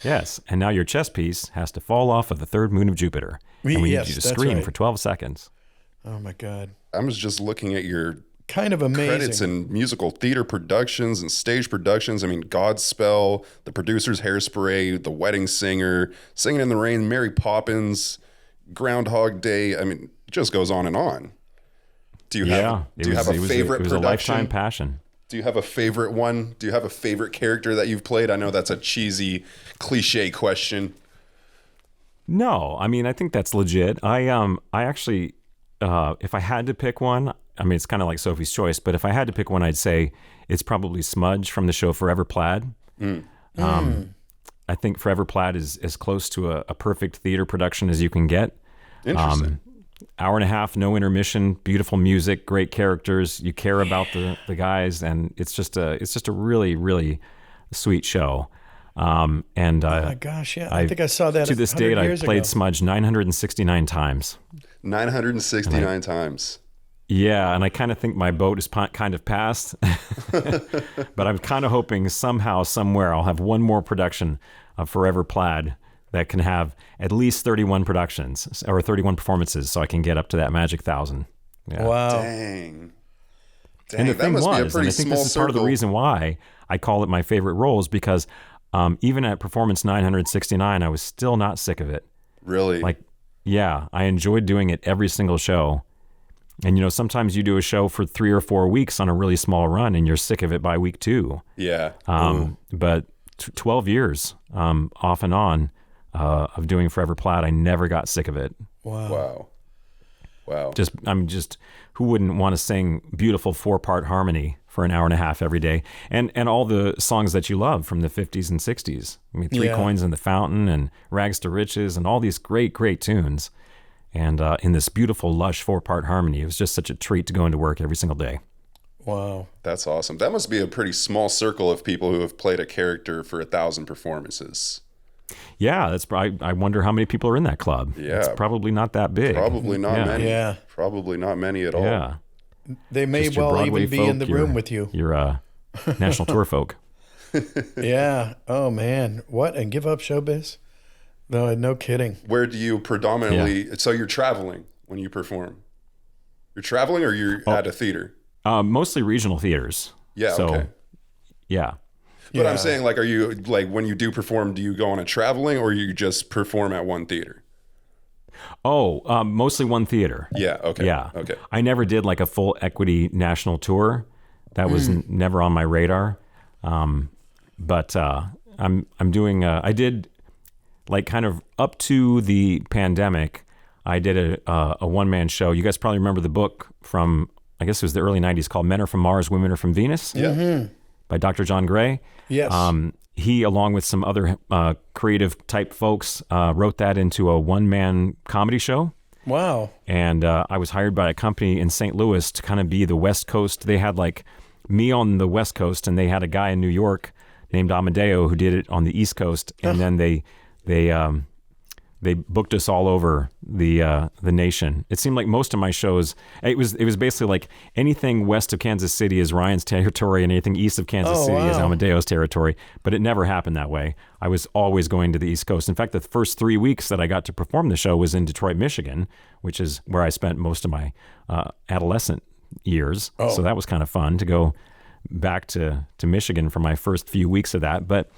Yes, and now your chess piece has to fall off of the third moon of Jupiter, and we need you to scream for 12 seconds. Oh my God! I was just looking at your kind of amazing credits in musical theater productions and stage productions. I mean, Godspell, The Producer's Hairspray, The Wedding Singer, Singing in the Rain, Mary Poppins, Groundhog Day. I mean, it just goes on and on. Do you have a favorite production? It was a lifetime passion. Do you have a favorite one? Do you have a favorite character that you've played? I know that's a cheesy, cliche question. No, I mean, I think that's legit. I actually, if I had to pick one, I mean, it's kind of like Sophie's Choice, but if I had to pick one, I'd say it's probably Smudge from the show Forever Plaid. I think Forever Plaid is as close to a perfect theater production as you can get. Interesting. Hour and a half, no intermission, beautiful music, great characters. You care about the guys, and it's just a really, really sweet show. Oh my gosh, yeah. I think I saw that to this date. I've played Smudge 969 times. 969 times. Yeah, and I kind of think my boat is kind of passed. But I'm kind of hoping somehow, somewhere, I'll have one more production of Forever Plaid that can have at least 31 productions or 31 performances, so I can get up to that magic 1,000. Yeah. Wow. Dang, and the thing was, and I think this is part of the reason why I call it my favorite role, is because even at performance 969, I was still not sick of it. Really? I enjoyed doing it every single show. And, sometimes you do a show for 3 or 4 weeks on a really small run and you're sick of it by week 2. Yeah. But 12 years off and on of doing Forever Plaid, I never got sick of it. Wow. Who wouldn't want to sing beautiful 4-part harmony for an hour and a half every day? And all the songs that you love from the 50s and 60s. I mean, Three Coins in the Fountain and Rags to Riches and all these great, great tunes. And in this beautiful, lush 4-part harmony, it was just such a treat to go into work every single day. Wow. That's awesome. That must be a pretty small circle of people who have played a character for 1,000 performances. Yeah, that's probably. I wonder how many people are in that club. Yeah. It's probably not that big. Probably not many. Yeah. Probably not many at all. Yeah. They may Just your well Broadway even be folk, in the room with you. Your national tour folk. Yeah. Oh man. What? And give up showbiz? No kidding. Where do you predominantly? So you're traveling when you perform. You're traveling, or you're at a theater. Mostly regional theaters. Yeah. So, okay. Yeah. But Yeah. I'm saying, like, are you like when you do perform? Do you go on a traveling, or you just perform at one theater? Oh, mostly one theater. Yeah. Okay. Yeah. Okay. I never did like a full equity national tour. That was never on my radar. But I'm doing. I did like kind of up to the pandemic. I did a one-man show. You guys probably remember the book from, I guess it was the early 90s, called Men Are From Mars, Women Are From Venus. Yeah. By Dr. John Gray. Yes. He, along with some other creative type folks, wrote that into a one-man comedy show. Wow. And I was hired by a company in St. Louis to kind of be the West Coast. They had like me on the West Coast, and they had a guy in New York named Amadeo who did it on the East Coast. And then they booked us all over the nation. It seemed like most of my shows, it was basically like anything west of Kansas City is Ryan's territory, and anything east of Kansas City is Amadeo's territory. But it never happened that way. I was always going to the East Coast. In fact, the first 3 weeks that I got to perform the show was in Detroit, Michigan, which is where I spent most of my adolescent years. So that was kind of fun to go back to Michigan for my first few weeks of that. But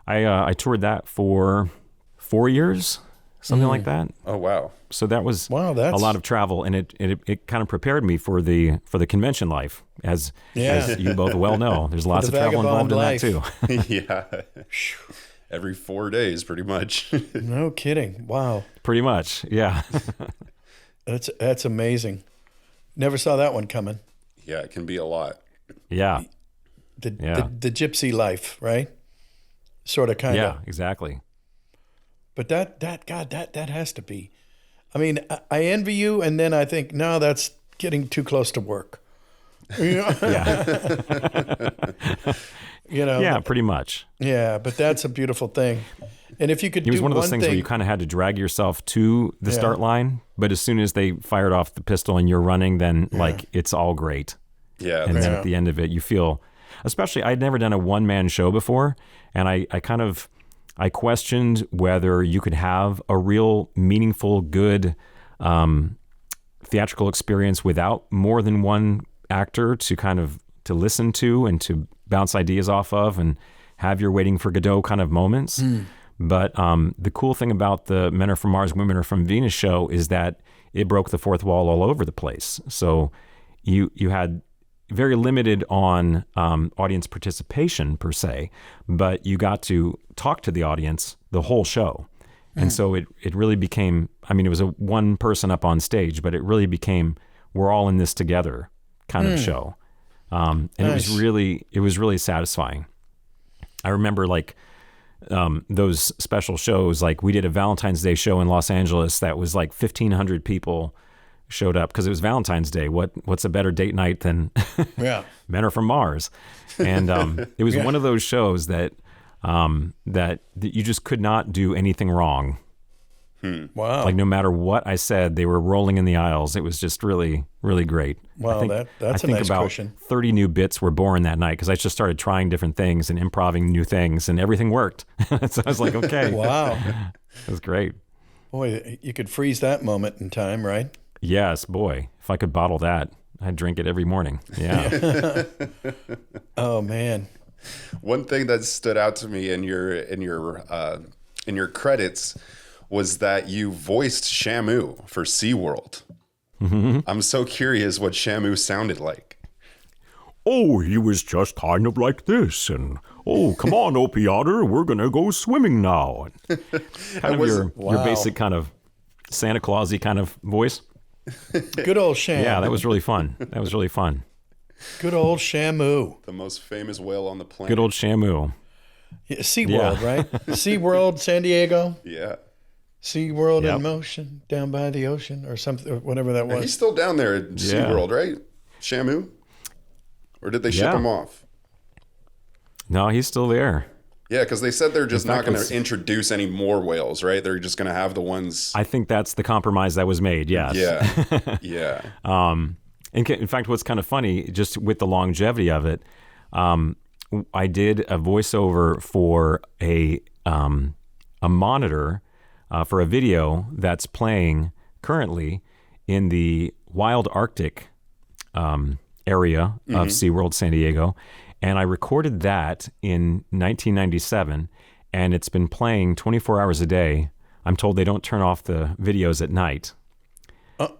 I toured that for 4 years. Something like that. Oh wow! So that was that's a lot of travel, and it kind of prepared me for the convention life, as you both well know. There's lots of travel involved life. in that too. Yeah. Every 4 days, pretty much. No kidding. Wow. Pretty much, yeah. That's amazing. Never saw that one coming. Yeah, it can be a lot. Yeah. The gypsy life, right? Sort of, kind of. Yeah, exactly. But that has to be. I mean, I envy you, and then I think, no, that's getting too close to work. Yeah. Yeah, pretty much. Yeah, but that's a beautiful thing. And if you could It was do one of those things where you kind of had to drag yourself to the start line, but as soon as they fired off the pistol and you're running, then like it's all great. Yeah. And then at the end of it, you feel, especially I'd never done a one-man show before, and I questioned whether you could have a real meaningful, good theatrical experience without more than one actor to listen to and to bounce ideas off of and have your Waiting for Godot kind of moments. But the cool thing about the Men Are From Mars, Women Are From Venus show is that it broke the fourth wall all over the place. So you had very limited on audience participation per se, but you got to talk to the audience the whole show. And so it really became, I mean, it was a one person up on stage, but it really became, we're all in this together kind of show. And Nice. it was really satisfying. I remember like those special shows, like we did a Valentine's Day show in Los Angeles that was like 1,500 people showed up because it was Valentine's Day. What's a better date night than Men Are From Mars? And it was one of those shows that you just could not do anything wrong. Wow. Like no matter what I said, they were rolling in the aisles. It was just really, really great. Wow, that's a nice about cushion. 30 new bits were born that night because I just started trying different things and improvising new things, and everything worked. So I was like, okay. Wow. It was great. Boy, you could freeze that moment in time, right? Yes, boy. If I could bottle that, I'd drink it every morning. Yeah. Oh, man. One thing that stood out to me in your credits was that you voiced Shamu for SeaWorld. I'm so curious what Shamu sounded like. Oh, he was just kind of like this, and oh, come on, Opie Otter, we're gonna go swimming now. Kind of your basic kind of Santa Claus-y kind of voice. Good old Sham. Yeah, that was really fun. Good old Shamu. The most famous whale on the planet. Good old Shamu. Yeah, SeaWorld, right? SeaWorld, San Diego. Yeah. SeaWorld in motion down by the ocean or something, or whatever that was. He's still down there at SeaWorld, right? Shamu? Or did they ship him off? No, he's still there. Yeah, because they said they're just not going to introduce any more whales, right? They're just going to have the ones. I think that's the compromise that was made. Yes. Yeah. Yeah. In fact, what's kind of funny, just with the longevity of it, I did a voiceover for a monitor for a video that's playing currently in the wild Arctic area of SeaWorld San Diego. And I recorded that in 1997, and it's been playing 24 hours a day. I'm told they don't turn off the videos at night.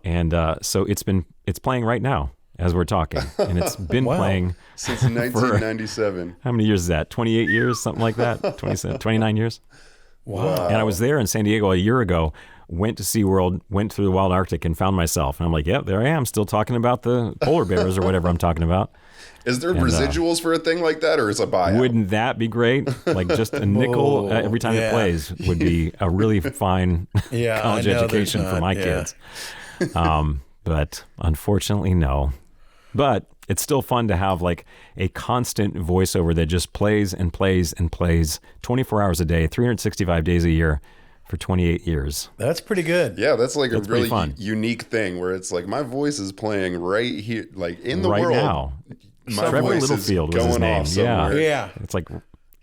And so it's playing right now as we're talking. And it's been playing since 1997. How many years is that? 28 years, something like that? 29 years? Wow. And I was there in San Diego a year ago, went to SeaWorld, went through the wild Arctic, and found myself. And I'm like, yep, there I am, still talking about the polar bears or whatever I'm talking about. Is there residuals for a thing like that, or is it a buyout? Wouldn't that be great? Like just a nickel every time it plays would be a really fine college education for my kids. But unfortunately, no. But it's still fun to have like a constant voiceover that just plays and plays and plays 24 hours a day, 365 days a year for 28 years. That's pretty good. Yeah, that's like a really unique thing where it's like my voice is playing right here, like in the world. Right now. My Trevor voice Littlefield is was his going name. off somewhere. Yeah. It's like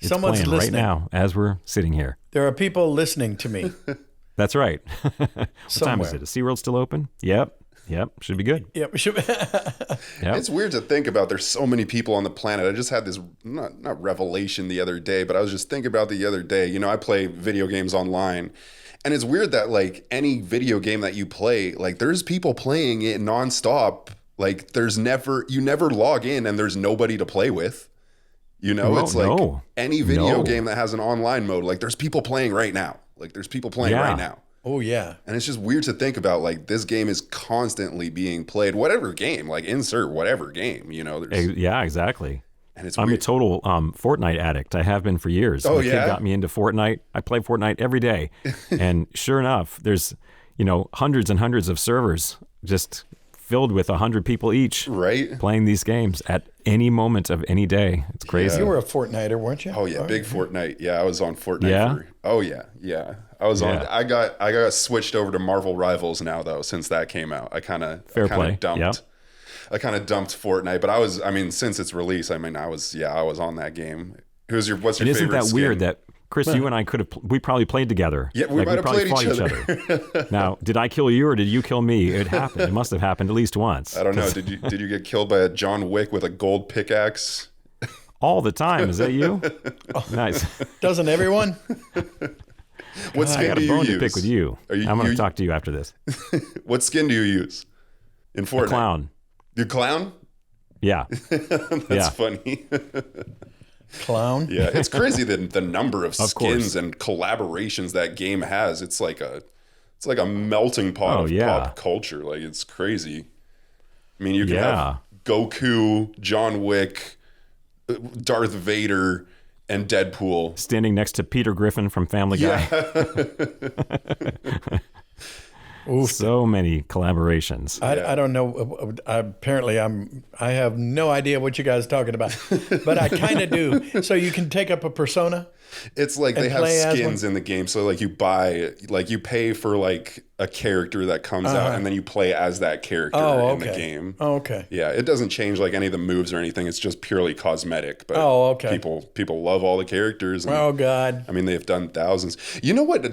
it's Someone's playing listening right now as we're sitting here. There are people listening to me. That's right. What time is it? Is SeaWorld still open? Yep. Should be good. Yeah, we should. It's weird to think about. There's so many people on the planet. I just had this not revelation the other day, but I was just thinking about the other day. You know, I play video games online, and it's weird that like any video game that you play, like there's people playing it nonstop. Like you never log in and there's nobody to play with. You know, it's like any video game that has an online mode, like there's people playing right now. Like there's people playing right now. Oh, yeah. And it's just weird to think about, like, this game is constantly being played. Whatever game, like, insert whatever game, you know. Yeah, exactly. And it's I'm weird. a total Fortnite addict. I have been for years. Oh, My kid got me into Fortnite. I play Fortnite every day. And sure enough, there's, hundreds and hundreds of servers just filled with 100 people each playing these games at any moment of any day. It's crazy. You were a Fortniter, weren't you? Oh, yeah, big Fortnite. Yeah, I was on Fortnite. Yeah. I was on. I got switched over to Marvel Rivals now though. Since that came out, I kind of dumped. Yep. I kind of dumped Fortnite, but since its release, I was on that game. What's your favorite? Isn't that skin? weird that Chris, you and I we probably played together. Yeah, we might have played each other. Now, did I kill you or did you kill me? It happened. It must have happened at least once. I don't know. Did you get killed by a John Wick with a gold pickaxe? All the time. Is that you? Nice. Doesn't everyone? What skin I got do a you bone use? to pick with you. I'm going to talk to you after this. What skin do you use in Fortnite? A clown. You clown? Yeah. That's funny. Clown? Yeah, it's crazy the number of skins and collaborations that game has. It's like a melting pot of pop culture. Like it's crazy. I mean, you can have Goku, John Wick, Darth Vader, and Deadpool standing next to Peter Griffin from Family Guy. So many collaborations. I don't know. Apparently, I have no idea what you guys are talking about, but I kind of do. So you can take up a persona. It's like they have skins in the game. So like you pay for like a character that comes out, and then you play as that character in the game. Oh, okay. Yeah, it doesn't change like any of the moves or anything. It's just purely cosmetic. But people love all the characters. And, oh God. I mean, they've done thousands. You know what?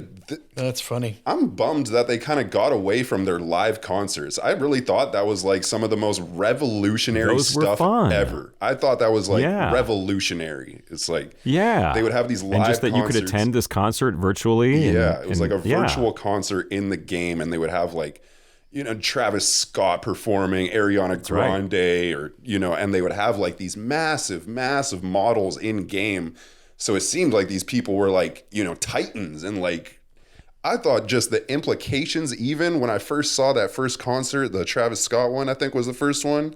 That's funny. I'm bummed that they kind of got away from their live concerts. I really thought that was like some of the most revolutionary stuff ever. I thought that was like revolutionary. It's like they would have these live just that concerts. You could attend this concert virtually. It was like a virtual concert in the game, and they would have like, Travis Scott performing, Ariana Grande, or, and they would have like these massive, massive models in game. So it seemed like these people were like, titans. And like, I thought just the implications, even when I first saw that first concert, the Travis Scott one, I think was the first one.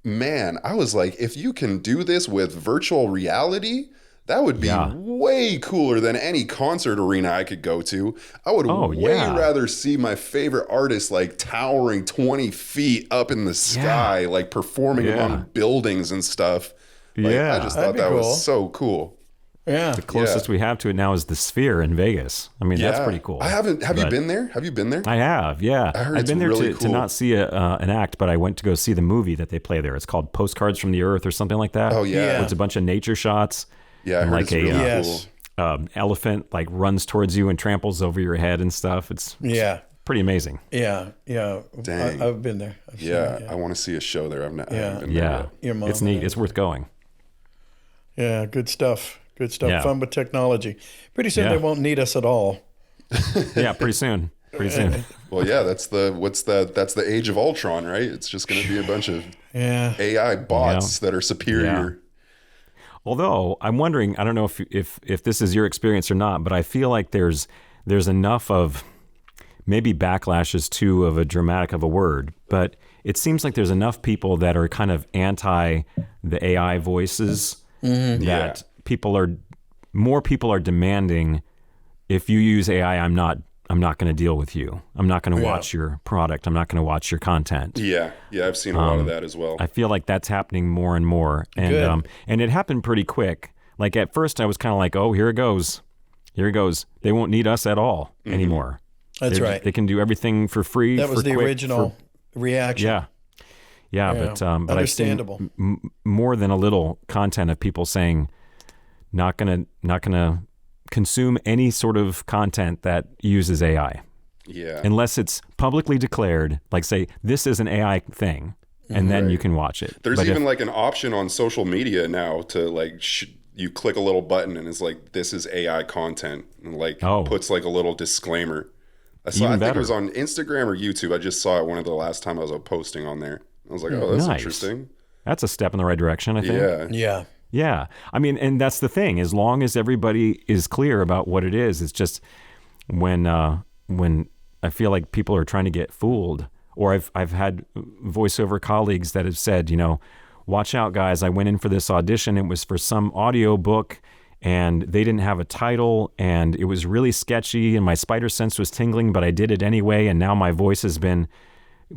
Man, I was like, if you can do this with virtual reality, that would be way cooler than any concert arena I could go to. I would rather see my favorite artist like towering 20 feet up in the sky, like performing among buildings and stuff. Like, I just thought that was so cool. Yeah. The closest we have to it now is the Sphere in Vegas. I mean, that's pretty cool. I haven't. Have you been there? Have you been there? I have, yeah. I heard I've been there really to not see an act, but I went to go see the movie that they play there. It's called Postcards from the Earth or something like that. Oh, yeah. It's a bunch of nature shots. Yeah, I heard like it's really cool. Elephant like runs towards you and tramples over your head and stuff. It's pretty amazing. Yeah. Dang. I've been there. I want to see a show there. I've haven't been there yet. It's neat. It's worth going. Yeah, good stuff. Good stuff. Yeah. Fun with technology. Pretty soon they won't need us at all. Yeah, pretty soon. Well, yeah, that's the age of Ultron, right? It's just going to be a bunch of AI bots that are superior. Yeah. Although I'm wondering, I don't know if this is your experience or not, but I feel like there's enough of maybe backlash is too of a dramatic of a word, but it seems like there's enough people that are kind of anti the AI voices that more people are demanding, if you use AI, I'm not going to deal with you. I'm not going to watch your product. I'm not going to watch your content. Yeah, I've seen a lot of that as well. I feel like that's happening more and more, and it happened pretty quick. Like at first, I was kind of like, "Oh, here it goes. They won't need us at all anymore." That's right. They can do everything for free. That was the original reaction. Yeah, but understandable. I've seen more than a little content of people saying, not gonna consume any sort of content that uses AI. Yeah. Unless it's publicly declared, like say, this is an AI thing, and then you can watch it. There's even like an option on social media now to like, you click a little button and it's like, this is AI content, and like puts like a little disclaimer. I think it was on Instagram or YouTube. I just saw it one of the last time I was posting on there. I was like, oh, that's interesting. That's a step in the right direction, I think. Yeah. I mean, and that's the thing. As long as everybody is clear about what it is, it's just when I feel like people are trying to get fooled, or I've had voiceover colleagues that have said, watch out, guys. I went in for this audition. It was for some audio book, and they didn't have a title, and it was really sketchy, and my spider sense was tingling, but I did it anyway, and now my voice has been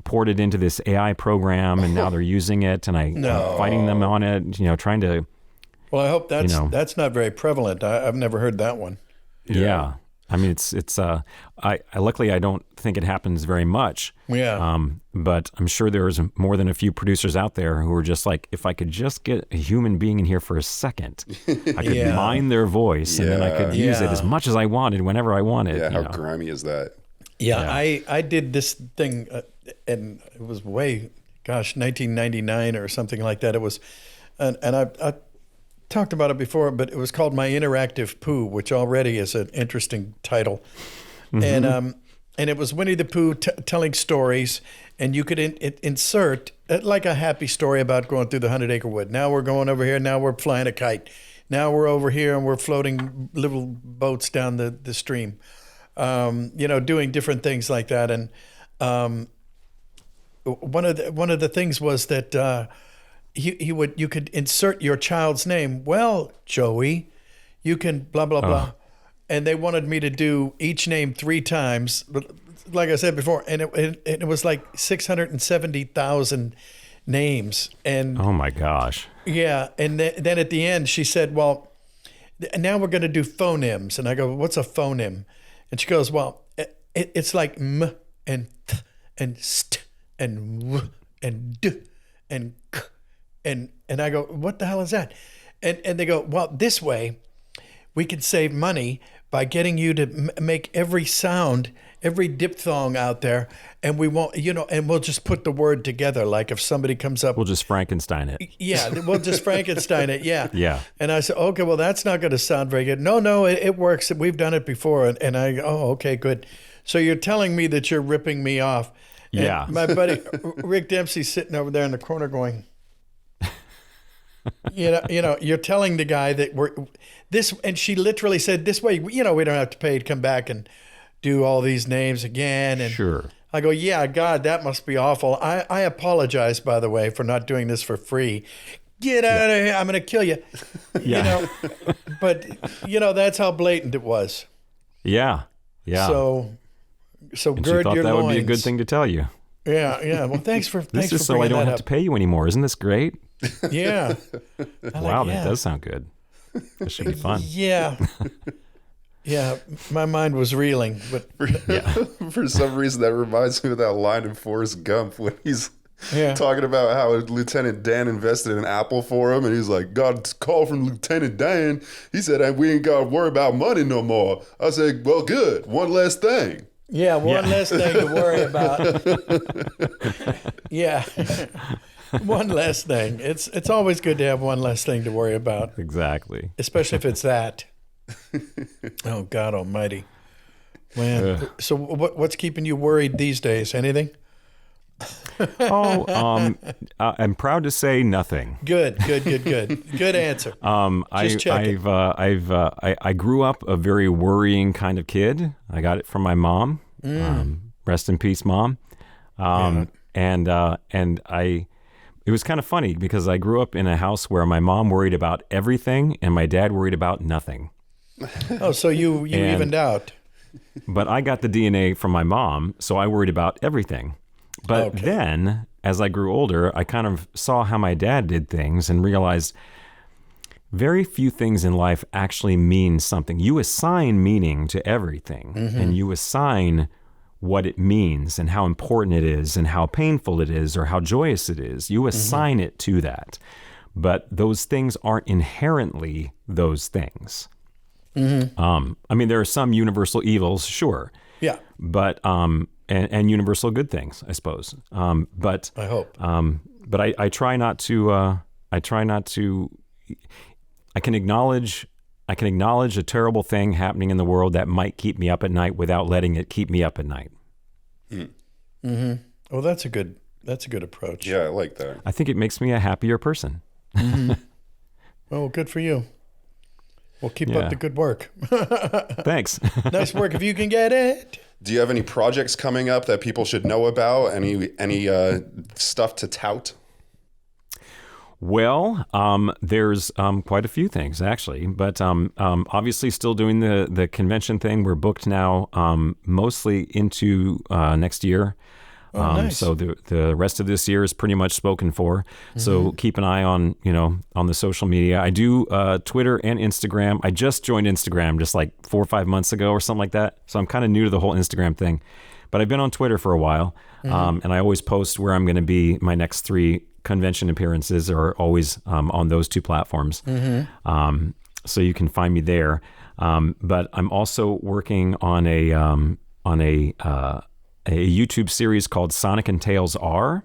ported into this AI program, and now they're using it, and I'm fighting them on it, trying to... Well, I hope that's not very prevalent. I've never heard that one. Yeah. I mean, it's luckily I don't think it happens very much. Yeah. But I'm sure there's more than a few producers out there who are just like, if I could just get a human being in here for a second, I could mine their voice and then I could use it as much as I wanted, whenever I wanted. Yeah. How grimy is that? Yeah. I did this thing, and it was 1999 or something like that. It was, and I talked about it before, but it was called My Interactive Pooh, which already is an interesting title. And it was Winnie the Pooh telling stories, and you could insert like a happy story about going through the 100-acre wood. Now we're going over here. Now we're flying a kite. Now we're over here and we're floating little boats down the stream. Doing different things like that. And one of the things was that you could insert your child's name. Well, Joey, you can blah blah blah, and they wanted me to do each name 3 times. But like I said before, and it was like 670,000 names. And oh my gosh, yeah. And then at the end, she said, "Well, now we're going to do phonemes." And I go, "What's a phoneme?" And she goes, "Well, it's like m and th and st and w and d and k." And I go, "What the hell is that?" And they go, "Well, this way we can save money by getting you to make every sound, every diphthong out there, and we won't, and we'll just put the word together. Like if somebody comes up, we'll just Frankenstein it." Yeah, we'll just Frankenstein it. Yeah. Yeah. And I said, "Okay, well, that's not going to sound very good." No, it works. We've done it before. And I go, "Oh, okay, good." So you're telling me that you're ripping me off. And yeah. my buddy Rick Dempsey's sitting over there in the corner going, you're telling the guy that we're this, and she literally said, "This way, we don't have to pay to come back and do all these names again." And sure. I go, "Yeah, God, that must be awful. I apologize, by the way, for not doing this for free. Get out of here. I'm going to kill you." Yeah. But that's how blatant it was. Yeah. Yeah. So and gird she thought your that loins. would be a good thing to tell you. Yeah. Well, thanks for This is so bringing I don't that have up. to pay you anymore. Isn't this great? Yeah. Wow, that does sound good. This should be fun. Yeah. Yeah, my mind was reeling, but For some reason, that reminds me of that line in Forrest Gump when he's talking about how Lieutenant Dan invested in Apple for him, and he's like, "Got a call from Lieutenant Dan. He said, we ain't got to worry about money no more." I said, "Well, good. One less thing." Yeah, one less thing to worry about. Yeah. One less thing. It's always good to have one less thing to worry about. Exactly. Especially if it's that. Oh, God almighty. Man. So what's keeping you worried these days? Anything? I'm proud to say nothing. Good. Good answer. I grew up a very worrying kind of kid. I got it from my mom. Rest in peace, Mom. And it was kind of funny because I grew up in a house where my mom worried about everything and my dad worried about nothing. Oh, so you evened out. But I got the DNA from my mom, so I worried about everything. But then, as I grew older, I kind of saw how my dad did things and realized very few things in life actually mean something. You assign meaning to everything, and you assign what it means and how important it is and how painful it is or how joyous it is. You assign it to that. But those things aren't inherently those things. I mean, there are some universal evils, sure. Yeah. But and universal good things, I suppose. But I hope. But I try not to. I can acknowledge a terrible thing happening in the world that might keep me up at night without letting it keep me up at night. Well, that's a good approach. Yeah, I like that. I think it makes me a happier person. Oh, good for you. Well, keep up the good work. Thanks. Nice work if you can get it. Do you have any projects coming up that people should know about? Any stuff to tout? Well, there's quite a few things actually, but obviously still doing the convention thing. We're booked now, mostly into next year. Nice. So the rest of this year is pretty much spoken for. So keep an eye on the social media. I do Twitter and Instagram. I just joined Instagram just like 4 or 5 months ago or something like that. So I'm kind of new to the whole Instagram thing, but I've been on Twitter for a while, and I always post where I'm going to be. My next 3 convention appearances are always on those 2 platforms. So you can find me there. But I'm also working on a YouTube series called Sonic and Tails R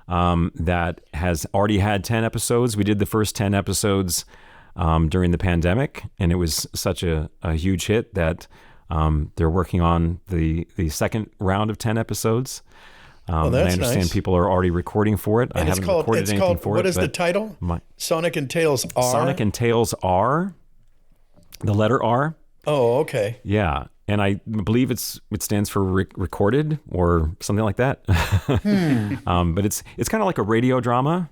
that has already had 10 episodes. We did the first 10 episodes during the pandemic, and it was such a huge hit that they're working on the second round of 10 episodes. Well, that's I understand nice. people are already recording for it. And I haven't recorded anything for it. What is the title? Sonic and Tails R? Sonic and Tails R, the letter R. Oh, okay. Yeah. And I believe it stands for recorded or something like that. But it's kind of like a radio drama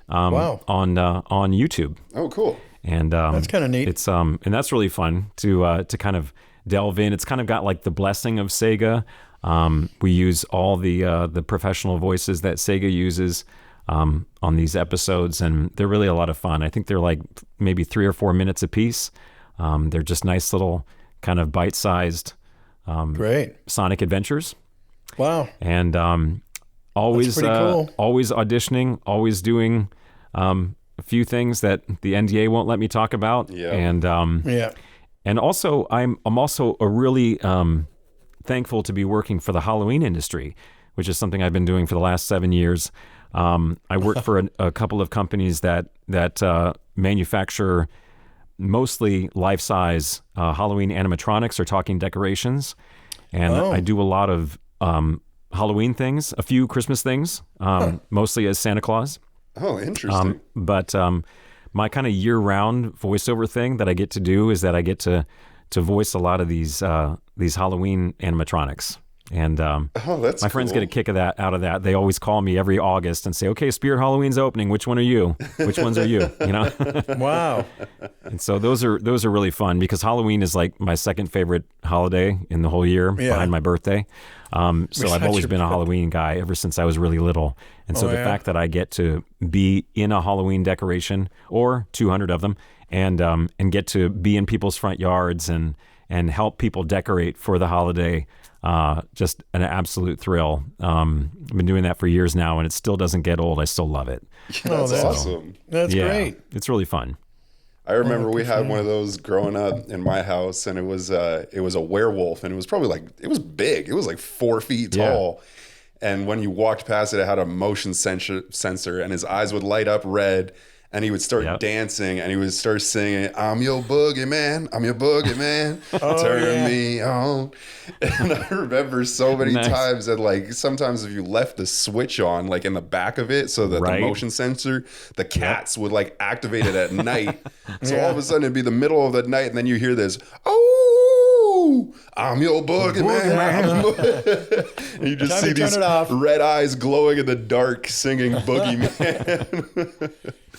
Wow. on YouTube. Oh, cool. And That's kinda neat. It's and that's really fun to kind of delve in. It's kind of got like the blessing of Sega. We use all the professional voices that Sega uses on these episodes, and they're really a lot of fun. I think they're like maybe 3 or 4 minutes a piece. They're just nice little kind of bite-sized Great. Sonic adventures. Wow. And always pretty cool. always auditioning, always doing a few things that the NDA won't let me talk about. Yeah. And and also I'm also a really thankful to be working for the Halloween industry, which is something I've been doing for the last 7 years. I work for a couple of companies that manufacture mostly life-size Halloween animatronics or talking decorations. And I do a lot of Halloween things, a few Christmas things, mostly as Santa Claus. Oh, interesting. But my kind of year-round voiceover thing that I get to do is that I get to voice a lot of these Halloween animatronics. And that's my friends cool. get a kick out of that. They always call me every August and say, "Okay, Spirit Halloween's opening. Which one are you? Which ones are you?" You know. Wow. And so those are really fun because Halloween is like my second favorite holiday in the whole year behind my birthday. So I've always been a Halloween guy ever since I was really little. And so the fact that I get to be in a Halloween decoration or 200 of them and get to be in people's front yards and help people decorate for the holiday. Just an absolute thrill. I've been doing that for years now, and it still doesn't get old. I still love it. That's awesome. That's great. It's really fun. I remember we had one of those growing up in my house, and it was a werewolf, and it was probably it was big. It was like 4 feet tall. And when you walked past it, it had a motion sensor, and his eyes would light up red, and he would start dancing, and he would start singing, "I'm your boogeyman, I'm your boogeyman, turn me on." And I remember so many times that sometimes if you left the switch on in the back of it, so that the motion sensor, the cats would activate it at night. So all of a sudden it'd be the middle of the night, and then you hear this, "Oh, I'm your boogeyman." And you just see these red eyes glowing in the dark singing boogeyman.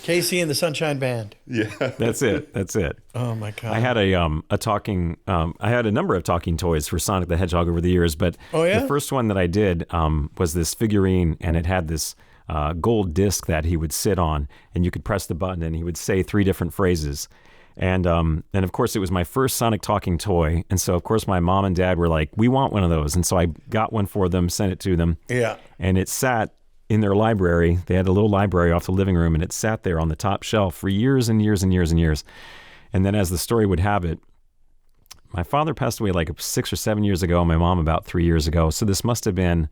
Casey and the Sunshine Band. Yeah, that's it. Oh my God! I had a talking. I had a number of talking toys for Sonic the Hedgehog over the years, but the first one that I did was this figurine, and it had this gold disc that he would sit on, and you could press the button, and he would say 3 different phrases. And of course, it was my first Sonic talking toy, and so of course my mom and dad were like, "We want one of those," and so I got one for them, sent it to them. Yeah, and it sat in their library. They had a little library off the living room, and it sat there on the top shelf for years and years and years and years. And then as the story would have it, my father passed away 6 or 7 years ago, my mom about 3 years ago. So this must have been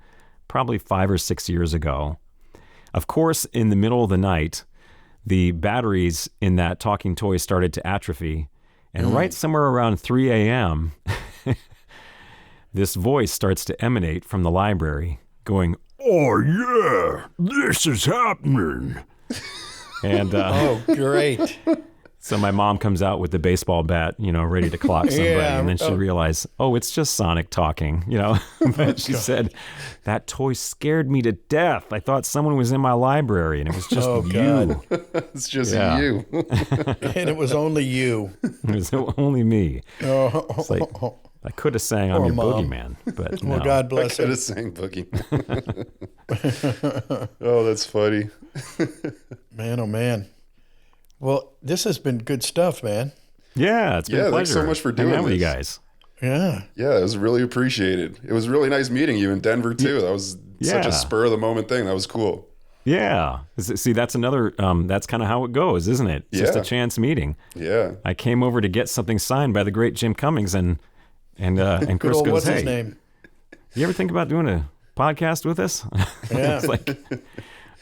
probably 5 or 6 years ago. Of course, in the middle of the night, the batteries in that talking toy started to atrophy. And right somewhere around 3 a.m., this voice starts to emanate from the library going, "Oh, yeah, this is happening." And oh, great. So my mom comes out with the baseball bat, ready to clock somebody. And then she realized, it's just Sonic talking, But she said, "That toy scared me to death. I thought someone was in my library, and it was just you." It's just you. And it was only you. It was only me. It's like, I could have sang "I'm Your Boogeyman," but no. Well, God bless I could have sang Boogie. Oh, that's funny. Man, oh man. Well, this has been good stuff, man. Yeah, it's been a pleasure. Thanks so much for doing this with you guys. Yeah. Yeah, it was really appreciated. It was really nice meeting you in Denver too. That was such a spur of the moment thing. That was cool. Yeah. See, that's another, that's kind of how it goes, isn't it? It's just a chance meeting. Yeah. I came over to get something signed by the great Jim Cummings, and Chris goes, what's "Hey, his name? You ever think about doing a podcast with us?" Yeah. It's like,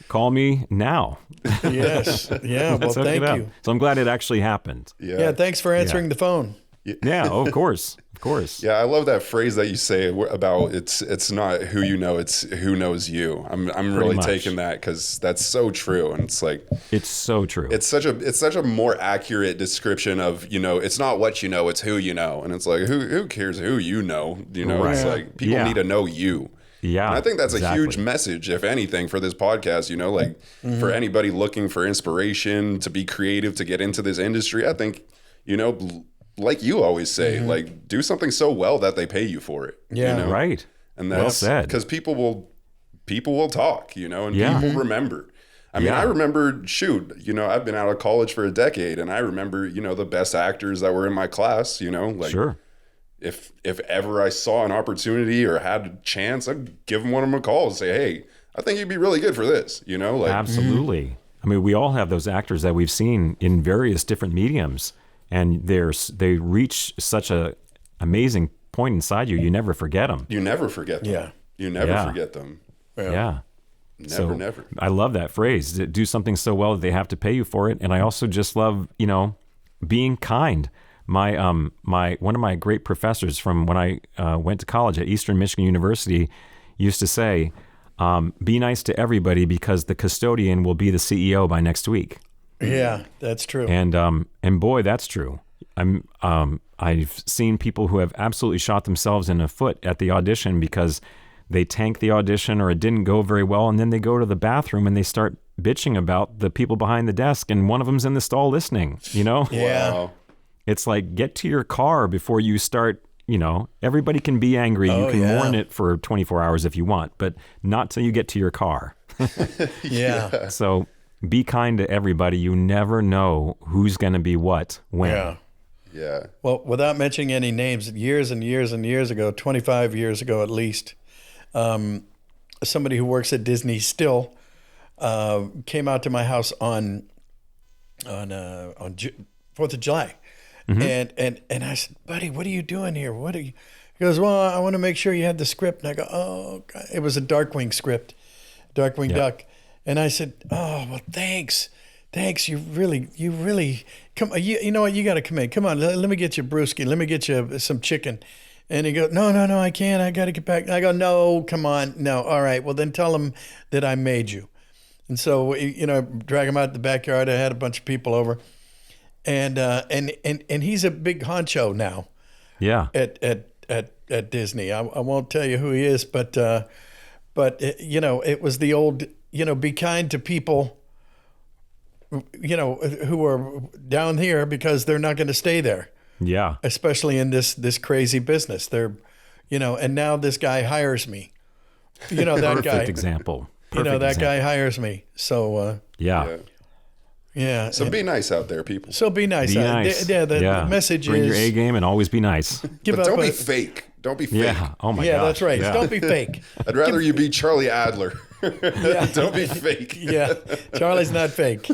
call me now. Yes. Yeah. Well, thank you. So I'm glad it actually happened. Yeah. Thanks for answering the phone. Yeah. Oh, of course. Of course. Yeah. I love that phrase that you say about it's not who you know, it's who knows you. I'm really taking that because that's so true. And it's it's so true. It's such a more accurate description of, it's not what you know, it's who you know. And it's like, who cares who you know? Right. It's like people need to know you. Yeah, and I think that's a huge message, if anything, for this podcast, for anybody looking for inspiration, to be creative, to get into this industry. I think, like you always say, do something so well that they pay you for it. Yeah. Right. And that's well said. Because people will talk, and people remember. I mean, I remember, I've been out of college for a decade, and I remember, the best actors that were in my class, Sure. If ever I saw an opportunity or had a chance, I'd give them one of them a call and say, "Hey, I think you'd be really good for this." Absolutely. I mean, we all have those actors that we've seen in various different mediums, and they reach such a amazing point inside you. You never forget them. You never forget them. Yeah. You never forget them. Yeah. Never. I love that phrase. Do something so well that they have to pay you for it. And I also just love, being kind. One of my great professors from when I went to college at Eastern Michigan University used to say, "Be nice to everybody because the custodian will be the CEO by next week." Yeah, that's true. And boy, that's true. I've seen people who have absolutely shot themselves in the foot at the audition because they tanked the audition or it didn't go very well, and then they go to the bathroom and they start bitching about the people behind the desk, and one of them's in the stall listening. Yeah. Wow. It's like, get to your car before you start, everybody can be angry. You can mourn it for 24 hours if you want, but not till you get to your car. Yeah. So be kind to everybody. You never know who's going to be what when. Yeah. Yeah. Well, without mentioning any names, years and years and years ago, 25 years ago at least, somebody who works at Disney still came out to my house on 4th of July. And I said, buddy, what are you doing here? He goes, well, I want to make sure you had the script. And I go, oh, God. It was a Darkwing script, Darkwing Duck. And I said, oh, well, thanks. You really, come on. You know what? You got to come in. Come on. Let me get you brewski. Let me get you some chicken. And he goes, no, I can't. I got to get back. I go, no, come on. No. All right. Well, then tell him that I made you. And so, drag him out the backyard. I had a bunch of people over. And he's a big honcho now. Yeah. At Disney. I won't tell you who he is, but it was the old, be kind to people, who are down here because they're not going to stay there. Yeah. Especially in this crazy business. They're, and now this guy hires me. That Perfect guy. Example. That guy hires me. So, yeah. Yeah. So be nice out there, people. So be nice. Be nice. The message Bring is... your A game and always be nice. But don't be fake. Don't be fake. Yeah. Oh, my God. Yeah, that's right. Yeah. Don't be fake. I'd rather you be Charlie Adler. Don't be fake. Yeah. Charlie's not fake.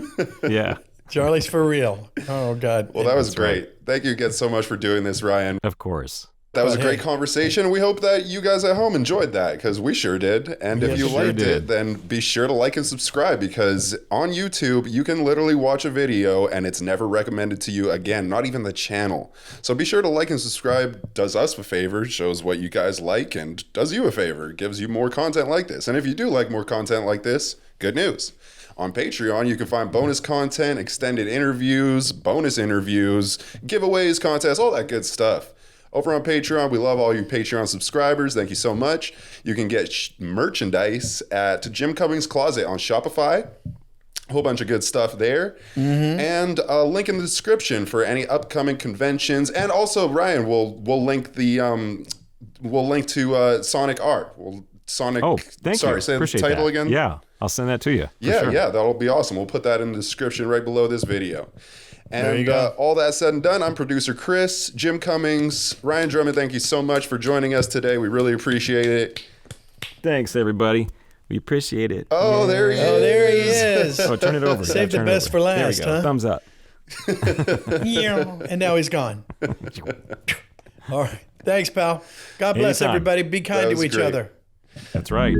Yeah. Charlie's for real. Oh, God. Well, that was great. Right. Thank you again so much for doing this, Ryan. Of course. That was a great conversation. We hope that you guys at home enjoyed that because we sure did. And if you liked it, then be sure to like and subscribe because on YouTube, you can literally watch a video and it's never recommended to you again, not even the channel. So be sure to like and subscribe. Does us a favor, shows what you guys like, and does you a favor, gives you more content like this. And if you do like more content like this, good news. On Patreon, you can find bonus content, extended interviews, bonus interviews, giveaways, contests, all that good stuff. Over on Patreon, we love all you Patreon subscribers. Thank you so much. You can get merchandise at Jim Cummings Closet on Shopify. A whole bunch of good stuff there. Mm-hmm. And a link in the description for any upcoming conventions. And also, Ryan, we'll link to Sonic art. Sonic. Oh, thank you. Sorry, say Appreciate the title that. again. Yeah, I'll send that to you. Yeah, sure. yeah, that'll be awesome. We'll put that in the description right below this video. And all that said and done, I'm producer Chris, Jim Cummings, Ryan Drummond. Thank you so much for joining us today. We really appreciate it. Thanks, everybody. We appreciate it. Oh, there he is. Oh, there he is. Oh, turn it over. Save the best for last, there we go. huh? Thumbs up. And now he's gone. All right. Thanks, pal. God bless everybody. Be kind to each other. That's right.